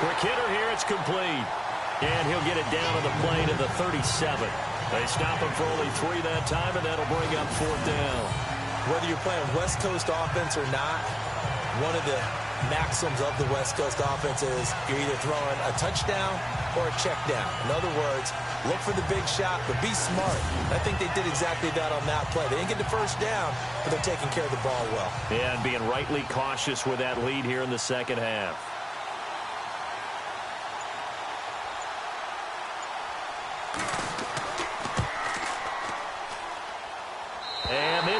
Quick hitter here, it's complete. And he'll get it down on the play to the 37. They stop him for only 3 that time, and that'll bring up 4th down. Whether you're playing West Coast offense or not, one of the maxims of the West Coast offense is you're either throwing a touchdown or a check down. In other words, look for the big shot, but be smart. I think they did exactly that on that play. They didn't get the first down, but they're taking care of the ball well. Yeah, and being rightly cautious with that lead here in the second half.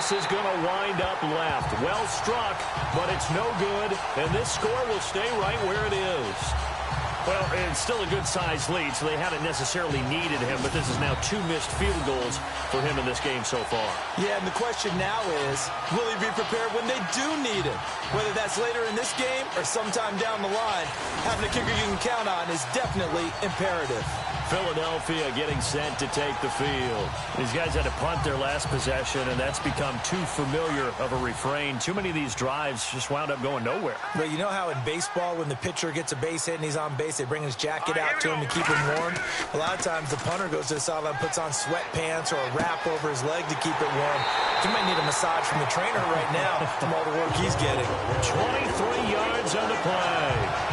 this is going to wind up left. Well struck, but it's no good, and this score will stay right where it is. Well, it's still a good-sized lead, so they haven't necessarily needed him, but this is now 2 missed field goals for him in this game so far. Yeah, and the question now is, will he be prepared when they do need him? Whether that's later in this game or sometime down the line, having a kicker you can count on is definitely imperative. Philadelphia getting set to take the field. These guys had to punt their last possession, and that's become too familiar of a refrain. Too many of these drives just wound up going nowhere. But you know how in baseball, when the pitcher gets a base hit and he's on base, they bring his jacket out to him to keep him warm? A lot of times the punter goes to the sideline, puts on sweatpants or a wrap over his leg to keep it warm. He might need a massage from the trainer right now from all the work he's getting. 23 yards on the play.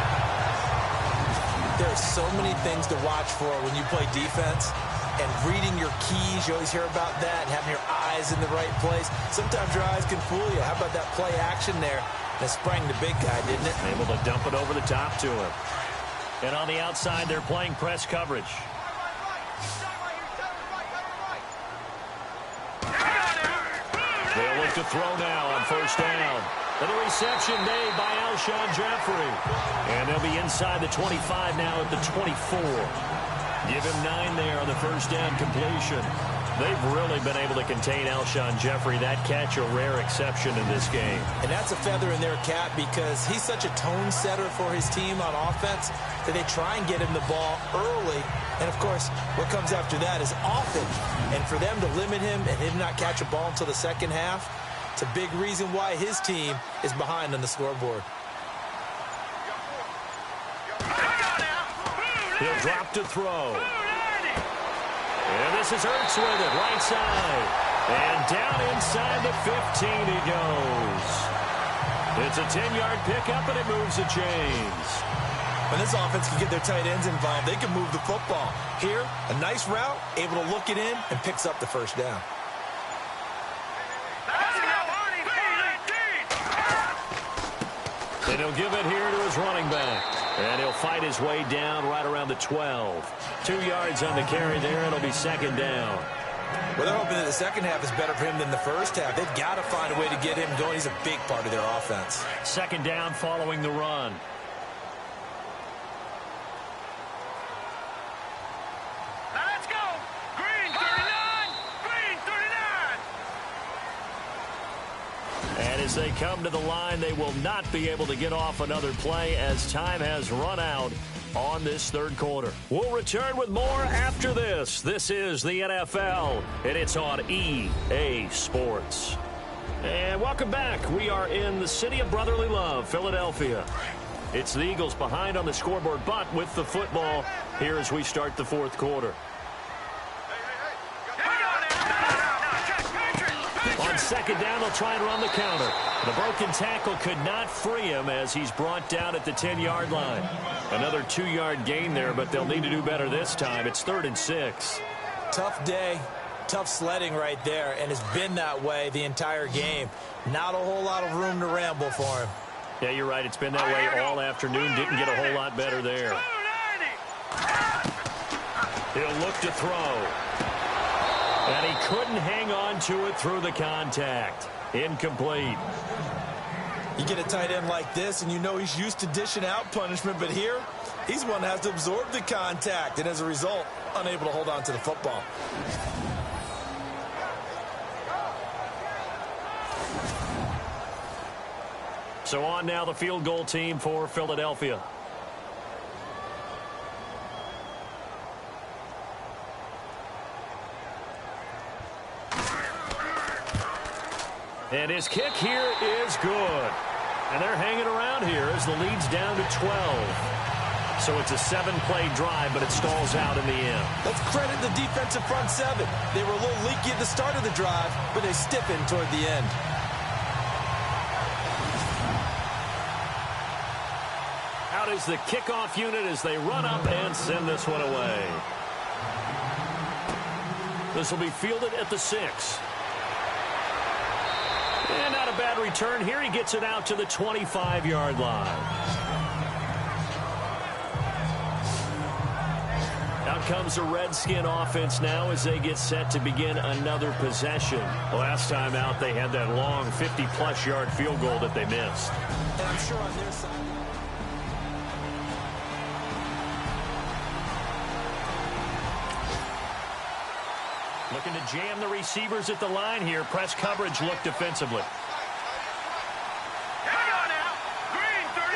There's so many things to watch for when you play defense, and reading your keys, you always hear about that, and having your eyes in the right place. Sometimes your eyes can fool you. How about that play action there? That sprang the big guy, didn't it? Able to dump it over the top to him. And on the outside, they're playing press coverage. They'll look to throw now on first down. And a reception made by Alshon Jeffrey. And they'll be inside the 25 now at the 24. Give him 9 there on the first down completion. They've really been able to contain Alshon Jeffrey. That catch a rare exception in this game. And that's a feather in their cap because he's such a tone setter for his team on offense that they try and get him the ball early. And, of course, what comes after that is often. And for them to limit him and him not catch a ball until the second half, it's a big reason why his team is behind on the scoreboard. He'll drop to throw. And this is Ertz with it, right side. And down inside the 15 he goes. It's a 10-yard pickup, and it moves the chains. When this offense can get their tight ends involved, they can move the football. Here, a nice route, able to look it in, and picks up the first down. And he'll give it here to his running back. And he'll fight his way down right around the 12. 2 yards on the carry there. It'll be second down. Well, they're hoping that the second half is better for him than the first half. They've got to find a way to get him going. He's a big part of their offense. Second down following the run. Let's go. Green 39. Green 39. And as they come to the line, they will not be able to get off another play as time has run out on this third quarter. We'll return with more after this. This is the NFL, and it's on EA Sports. And welcome back. We are in the city of brotherly love, Philadelphia. It's the Eagles behind on the scoreboard, but with the football here as we start the fourth quarter. On second down, they'll try and run the counter. The broken tackle could not free him as he's brought down at the 10-yard line. Another 2-yard gain there, but they'll need to do better this time. It's 3rd and 6. Tough day, tough sledding right there, and it's been that way the entire game. Not a whole lot of room to ramble for him. Yeah, you're right. It's been that way all afternoon. Didn't get a whole lot better there. He'll look to throw. And he couldn't hang on to it through the contact. Incomplete. You get a tight end like this, and you know he's used to dishing out punishment, but here, he's one that has to absorb the contact, and as a result, unable to hold on to the football. So on now the field goal team for Philadelphia. And his kick here is good. And they're hanging around here as the lead's down to 12. So it's a 7-play drive, but it stalls out in the end. Let's credit the defensive front seven. They were a little leaky at the start of the drive, but they stiffened toward the end. Out is the kickoff unit as they run up and send this one away. This will be fielded at the 6. And not a bad return here. He gets it out to the 25-yard line. Now Out comes the Redskin offense now as they get set to begin another possession. Last time out, they had that long 50-plus yard field goal that they missed. And I'm sure on their side. Looking to jam the receivers at the line here. Press coverage look defensively. Hang on now. Green, 39.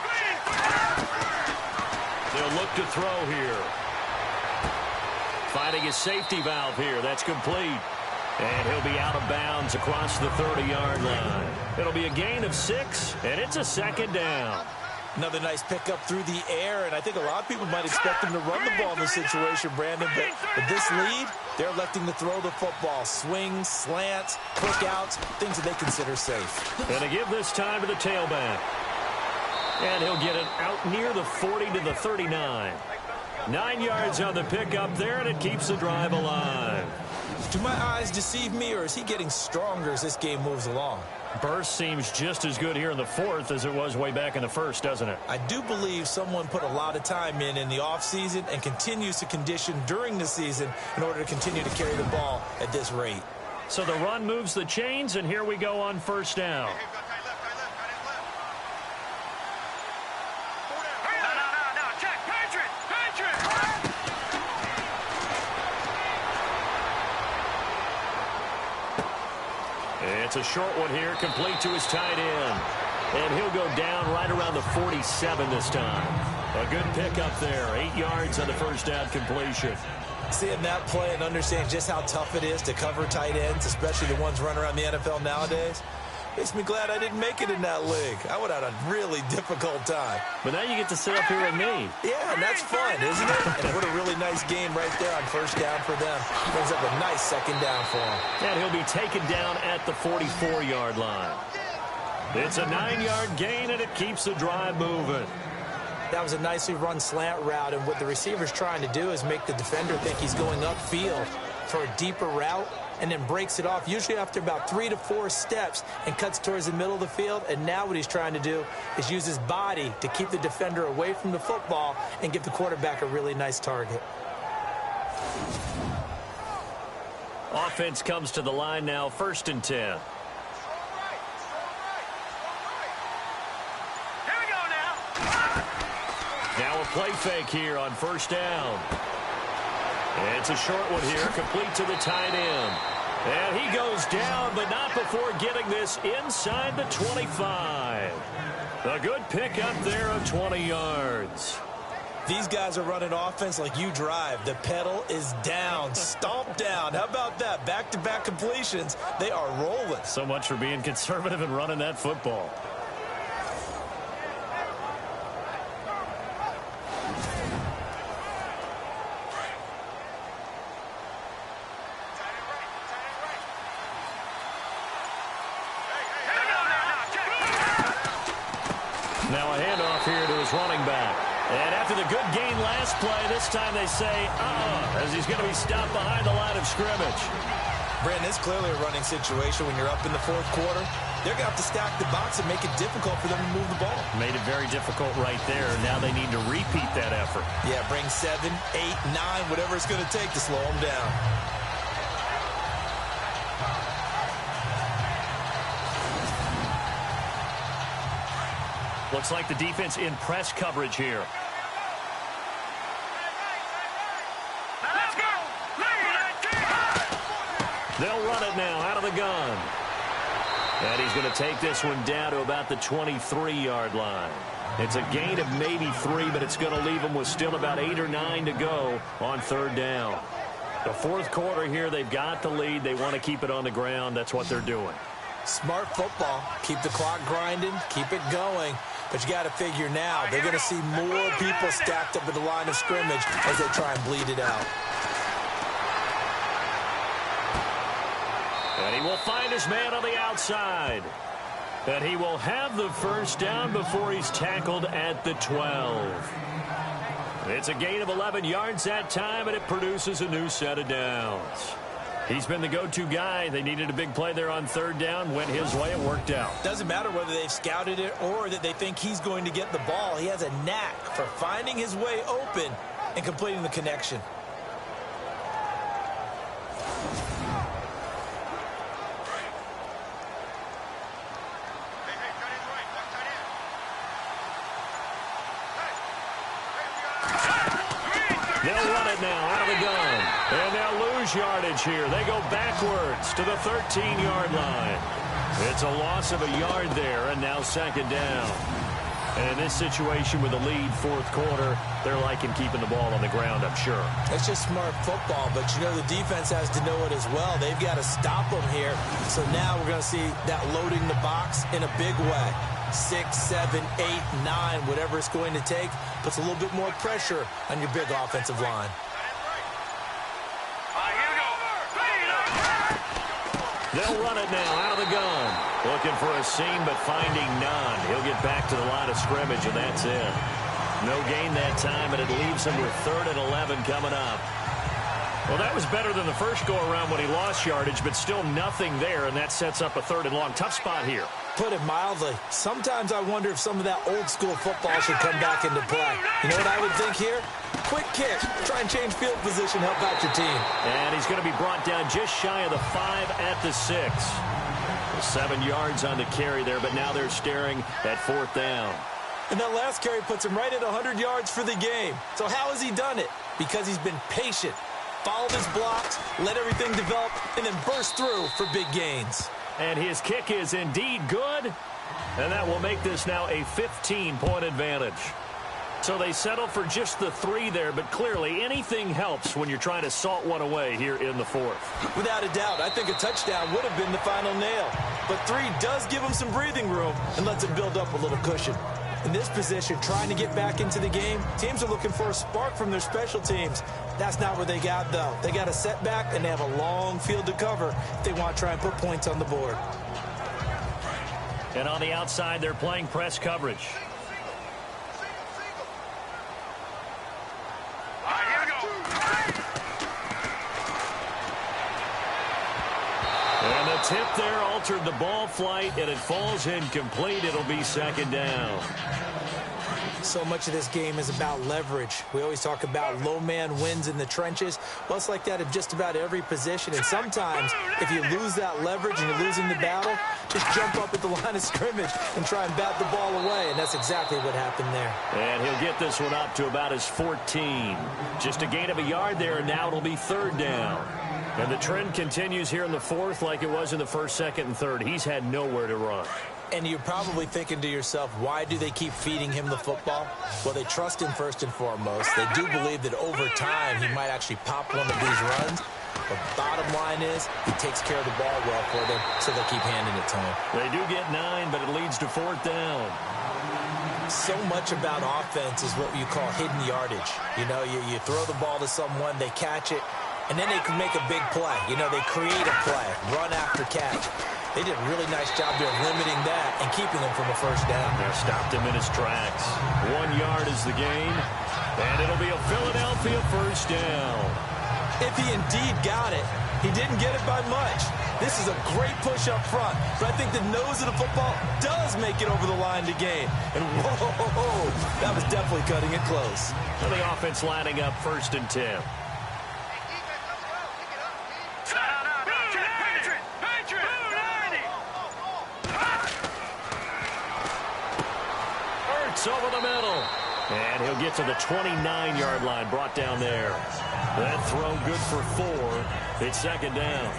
Green, 39. They'll look to throw here. Finding his safety valve here. That's complete. And he'll be out of bounds across the 30-yard line. It'll be a gain of 6, and it's a second down. Another nice pickup through the air, and I think a lot of people might expect him to run the ball in this situation, Brandon. But with this lead, they're electing to throw the football. Swings, slants, quick-outs, things that they consider safe. And to give this time to the tailback. And he'll get it out near the 40 to the 39. 9 yards on the pickup there, and it keeps the drive alive. Do my eyes deceive me, or is he getting stronger as this game moves along? Burst seems just as good here in the fourth as it was way back in the first, doesn't it? I do believe someone put a lot of time in the offseason and continues to condition during the season in order to continue to carry the ball at this rate. So the run moves the chains, and here we go on first down. No. Check. Patriot. It's a short one here, complete to his tight end. And he'll go down right around the 47 this time. A good pickup there, 8 yards on the first down completion. Seeing that play and understanding just how tough it is to cover tight ends, especially the ones running around the NFL nowadays, makes me glad I didn't make it in that league. I would have had a really difficult time. But now you get to sit up here with me. Yeah, and that's fun, isn't it? And what a really nice game right there on first down for them. Brings up a nice second down for him. And he'll be taken down at the 44-yard line. It's a 9-yard gain, and it keeps the drive moving. That was a nicely run slant route, and what the receiver's trying to do is make the defender think he's going upfield for a deeper route, and then breaks it off, usually after about 3 to 4 steps, and cuts towards the middle of the field. And now what he's trying to do is use his body to keep the defender away from the football and give the quarterback a really nice target. Offense comes to the line now, 1st and 10. Here we go now. Now a play fake here on first down. It's a short one here, complete to the tight end. And he goes down, but not before getting this inside the 25. A good pickup there of 20 yards. These guys are running offense like you drive. The pedal is down, stomp down. How about that? Back-to-back completions. They are rolling. So much for being conservative and running that football. Now a handoff here to his running back. And after the good gain last play, this time they say, as he's going to be stopped behind the line of scrimmage. Brandon, it's clearly a running situation when you're up in the fourth quarter. They're going to have to stack the box and make it difficult for them to move the ball. Made it very difficult right there. Now they need to repeat that effort. Yeah, bring 7, 8, 9, whatever it's going to take to slow them down. Looks like the defense in press coverage here. Let's go. They'll run it now out of the gun. And he's going to take this one down to about the 23-yard line. It's a gain of maybe 3, but it's going to leave them with still about 8 or 9 to go on third down. The fourth quarter here, they've got the lead. They want to keep it on the ground. That's what they're doing. Smart football. Keep the clock grinding. Keep it going. But you got to figure now, they're going to see more people stacked up at the line of scrimmage as they try and bleed it out. And he will find his man on the outside. And he will have the first down before he's tackled at the 12. It's a gain of 11 yards that time, and it produces a new set of downs. He's been the go-to guy. They needed a big play there on third down. Went his way. It worked out. Doesn't matter whether they've scouted it or that they think he's going to get the ball. He has a knack for finding his way open and completing the connection. They'll run it now out of the gun. And they'll lose yardage here. They go backwards to the 13-yard line. It's a loss of a yard there, and now second down. And in this situation with the lead fourth quarter, they're liking keeping the ball on the ground, I'm sure. It's just smart football, but you know the defense has to know it as well. They've got to stop them here. So now we're going to see that loading the box in a big way. 6, 7, 8, 9, whatever it's going to take, puts a little bit more pressure on your big offensive line. They'll run it now out of the gun. Looking for a seam, but finding none. He'll get back to the line of scrimmage, and that's it. No gain that time, and it leaves him with 3rd and 11 coming up. Well, that was better than the first go-around when he lost yardage, but still nothing there, and that sets up a 3rd and long. Tough spot here. Put it mildly. Sometimes I wonder if some of that old-school football should come back into play. You know what I would think here? Quick kick. Try and change field position. Help out your team. And he's going to be brought down just shy of the 5 at the 6. 7 yards on the carry there, but now they're staring at 4th down. And that last carry puts him right at 100 yards for the game. So how has he done it? Because he's been patient, followed his blocks, let everything develop, and then burst through for big gains. And his kick is indeed good, and that will make this now a 15-point advantage. So they settle for just the 3 there, but clearly anything helps when you're trying to salt one away here in the 4th. Without a doubt, I think a touchdown would have been the final nail. But 3 does give him some breathing room and lets him build up a little cushion. In this position, trying to get back into the game, teams are looking for a spark from their special teams. That's not what they got, though. They got a setback, and they have a long field to cover if they want to try and put points on the board. And on the outside, they're playing press coverage. And the tip there altered the ball flight, and it falls incomplete. It'll be second down. So much of this game is about leverage. We always talk about low man wins in the trenches. Well, it's like that in just about every position. And sometimes, if you lose that leverage and you're losing the battle, just jump up at the line of scrimmage and try and bat the ball away. And that's exactly what happened there. And he'll get this one up to about his 14. Just a gain of a yard there, and now it'll be 3rd down. And the trend continues here in the 4th like it was in the 1st, 2nd, and 3rd. He's had nowhere to run. And you're probably thinking to yourself, why do they keep feeding him the football? Well, they trust him first and foremost. They do believe that over time he might actually pop one of these runs. But bottom line is he takes care of the ball well for them, so they keep handing it to him. They do get 9, but it leads to 4th down. So much about offense is what you call hidden yardage. You know, you throw the ball to someone, they catch it, and then they can make a big play. You know, they create a play, run after catch. They did a really nice job there limiting that and keeping him from a 1st down. They stopped him in his tracks. 1 yard is the gain, and it'll be a Philadelphia 1st down. If he indeed got it, he didn't get it by much. This is a great push up front, but I think the nose of the football does make it over the line to gain. And whoa, that was definitely cutting it close. And the offense lining up 1st and 10. Over the middle. And he'll get to the 29-yard line, brought down there. That throw good for 4. It's 2nd down.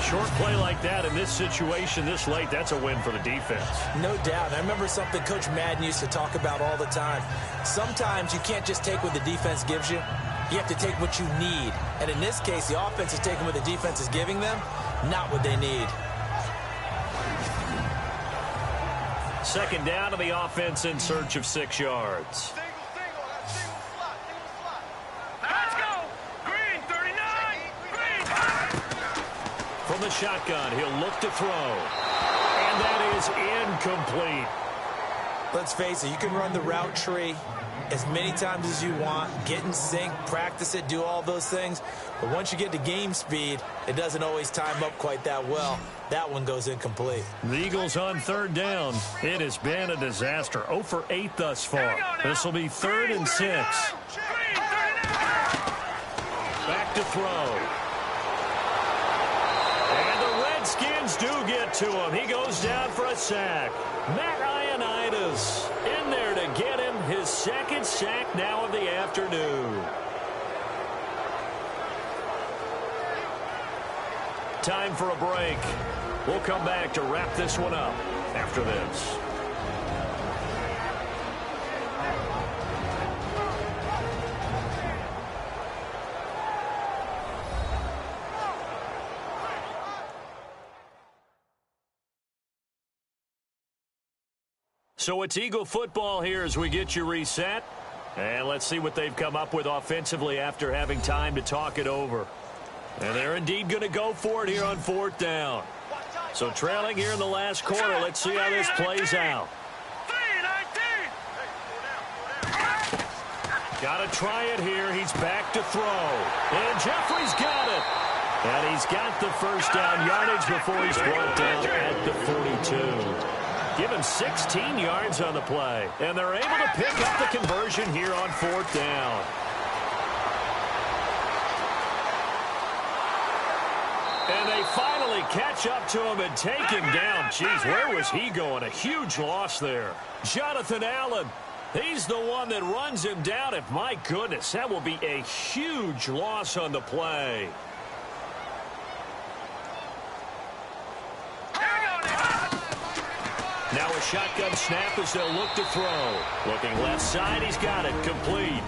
Short play like that in this situation this late, that's a win for the defense. No doubt. I remember something Coach Madden used to talk about all the time. Sometimes you can't just take what the defense gives you. You have to take what you need. And in this case, the offense is taking what the defense is giving them, not what they need. 2nd down to the offense in search of 6 yards. Let's go! Green, 39! Green! From the shotgun, he'll look to throw. And that is incomplete. Let's face it, you can run the route tree as many times as you want, get in sync, practice it, do all those things. But once you get to game speed, it doesn't always time up quite that well. That one goes incomplete. The Eagles on 3rd down. It has been a disaster. 0 for 8 thus far. This will be 3rd and 6. throw. And the Redskins do get to him. He goes down for a sack. Matt Ioannidis in there to get him his second sack now of the afternoon. Time for a break. We'll come back to wrap this one up after this. So it's Eagle football here as we get you reset. And let's see what they've come up with offensively after having time to talk it over. And they're indeed going to go for it here on 4th down. So trailing here in the last quarter, let's see how this plays out. Got to try it here. He's back to throw. And Jeffrey's got it. And he's got the first down yardage before he's brought down at the 42. Give him 16 yards on the play. And they're able to pick up the conversion here on 4th down. And they finally catch up to him and take him down. Jeez, where was he going? A huge loss there. Jonathan Allen, he's the one that runs him down. And my goodness, that will be a huge loss on the play. Now a shotgun snap as they'll look to throw. Looking left side, he's got it, complete.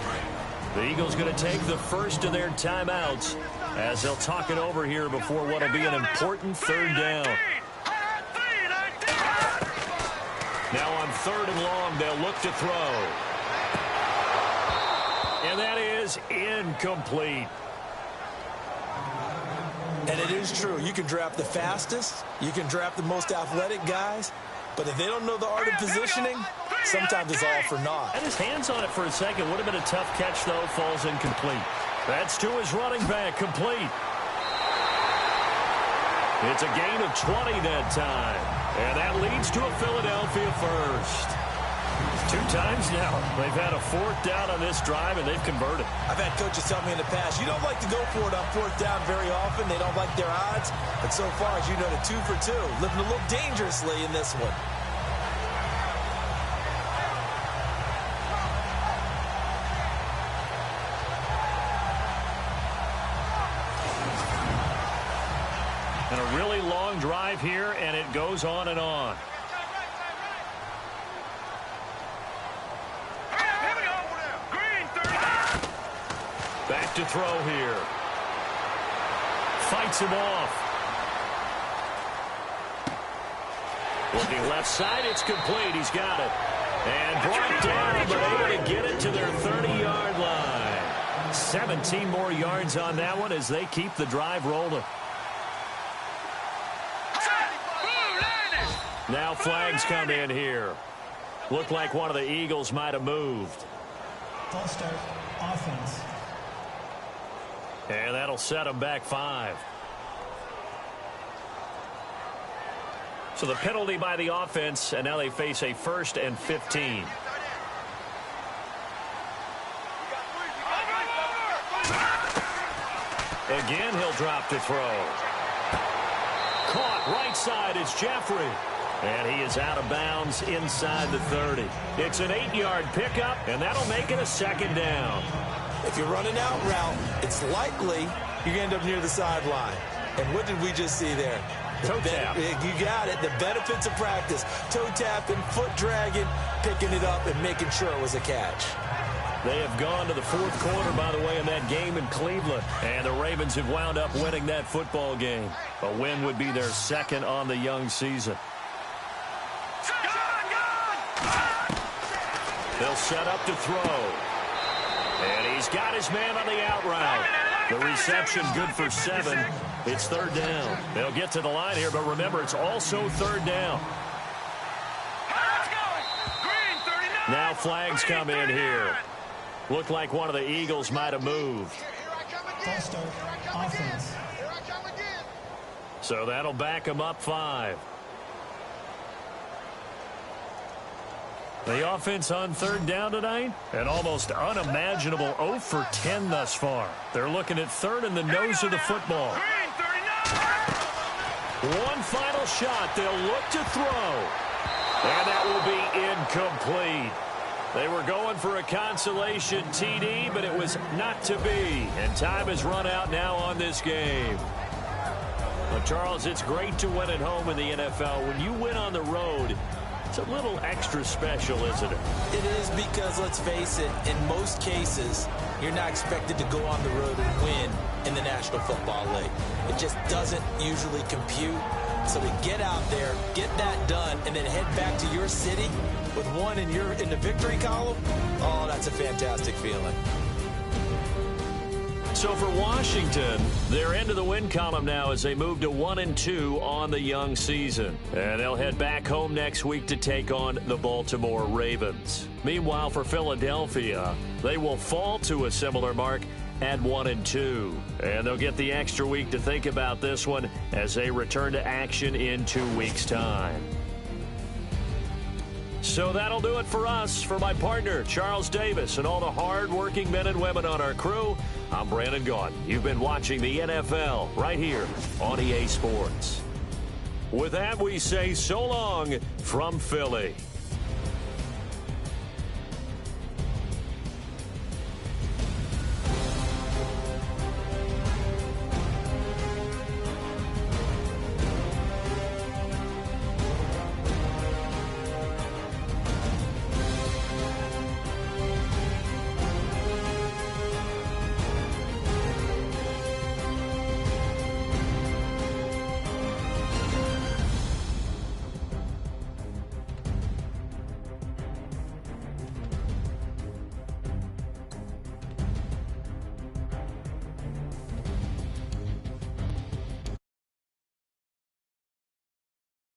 The Eagles going to take the first of their timeouts as they'll talk it over here before what will be an important 3rd down. Now on 3rd and long, they'll look to throw. And that is incomplete. And it is true. You can draft the fastest. You can draft the most athletic guys. But if they don't know the art of positioning, sometimes it's all for naught. Had his hands on it for a second. Would have been a tough catch, though. Falls incomplete. That's to his running back. Complete. It's a gain of 20 that time. And that leads to a Philadelphia first. 2 times now. They've had a 4th down on this drive, and they've converted. I've had coaches tell me in the past, you don't like to go for it on 4th down very often. They don't like their odds. But so far, as you know, the 2 for 2. Living a little dangerously in this one. And a really long drive here, and it goes on and on. Back to throw here. Fights him off. Looking left side, it's complete. He's got it. And brought down, but able to get it to their 30-yard line. 17 more yards on that one as they keep the drive rolling. Now flags come in here. Looked like one of the Eagles might have moved. False start, offense. And that'll set them back 5. So the penalty by the offense, and now they face a 1st and 15. Again, he'll drop to throw. Caught right side, it's Jeffrey. And he is out of bounds inside the 30. It's an 8-yard pickup, and that'll make it a 2nd down. If you're running out route, it's likely you're going to end up near the sideline. And what did we just see there? Toe tap. You got it. The benefits of practice. Toe tapping, foot dragging, picking it up, and making sure it was a catch. They have gone to the 4th quarter, by the way, in that game in Cleveland. And the Ravens have wound up winning that football game. A win would be their 2nd on the young season. They'll set up to throw. And he's got his man on the out route. The reception good for 7. It's 3rd down. They'll get to the line here, but remember, it's also 3rd down. Now flags come in here. Looked like one of the Eagles might have moved. False start, offense. So that'll back them up 5. The offense on third down tonight, an almost unimaginable 0 for 10 thus far. They're looking at third in the nose of the football. One final shot. They'll look to throw. And that will be incomplete. They were going for a consolation TD, but it was not to be. And time has run out now on this game. Well, Charles, it's great to win at home in the NFL. When you win on the road, it's a little extra special, isn't it? It is, because, let's face it, in most cases, you're not expected to go on the road and win in the National Football League. It just doesn't usually compute. So to get out there, get that done, and then head back to your city with one in the victory column, oh, that's a fantastic feeling. So for Washington, they're into the win column now as they move to 1-2 on the young season. And they'll head back home next week to take on the Baltimore Ravens. Meanwhile, for Philadelphia, they will fall to a similar mark at 1-2. And they'll get the extra week to think about this one as they return to action in 2 weeks' time. So that'll do it for us. For my partner, Charles Davis, and all the hard-working men and women on our crew, I'm Brandon Gaudin. You've been watching the NFL right here on EA Sports. With that, we say so long from Philly.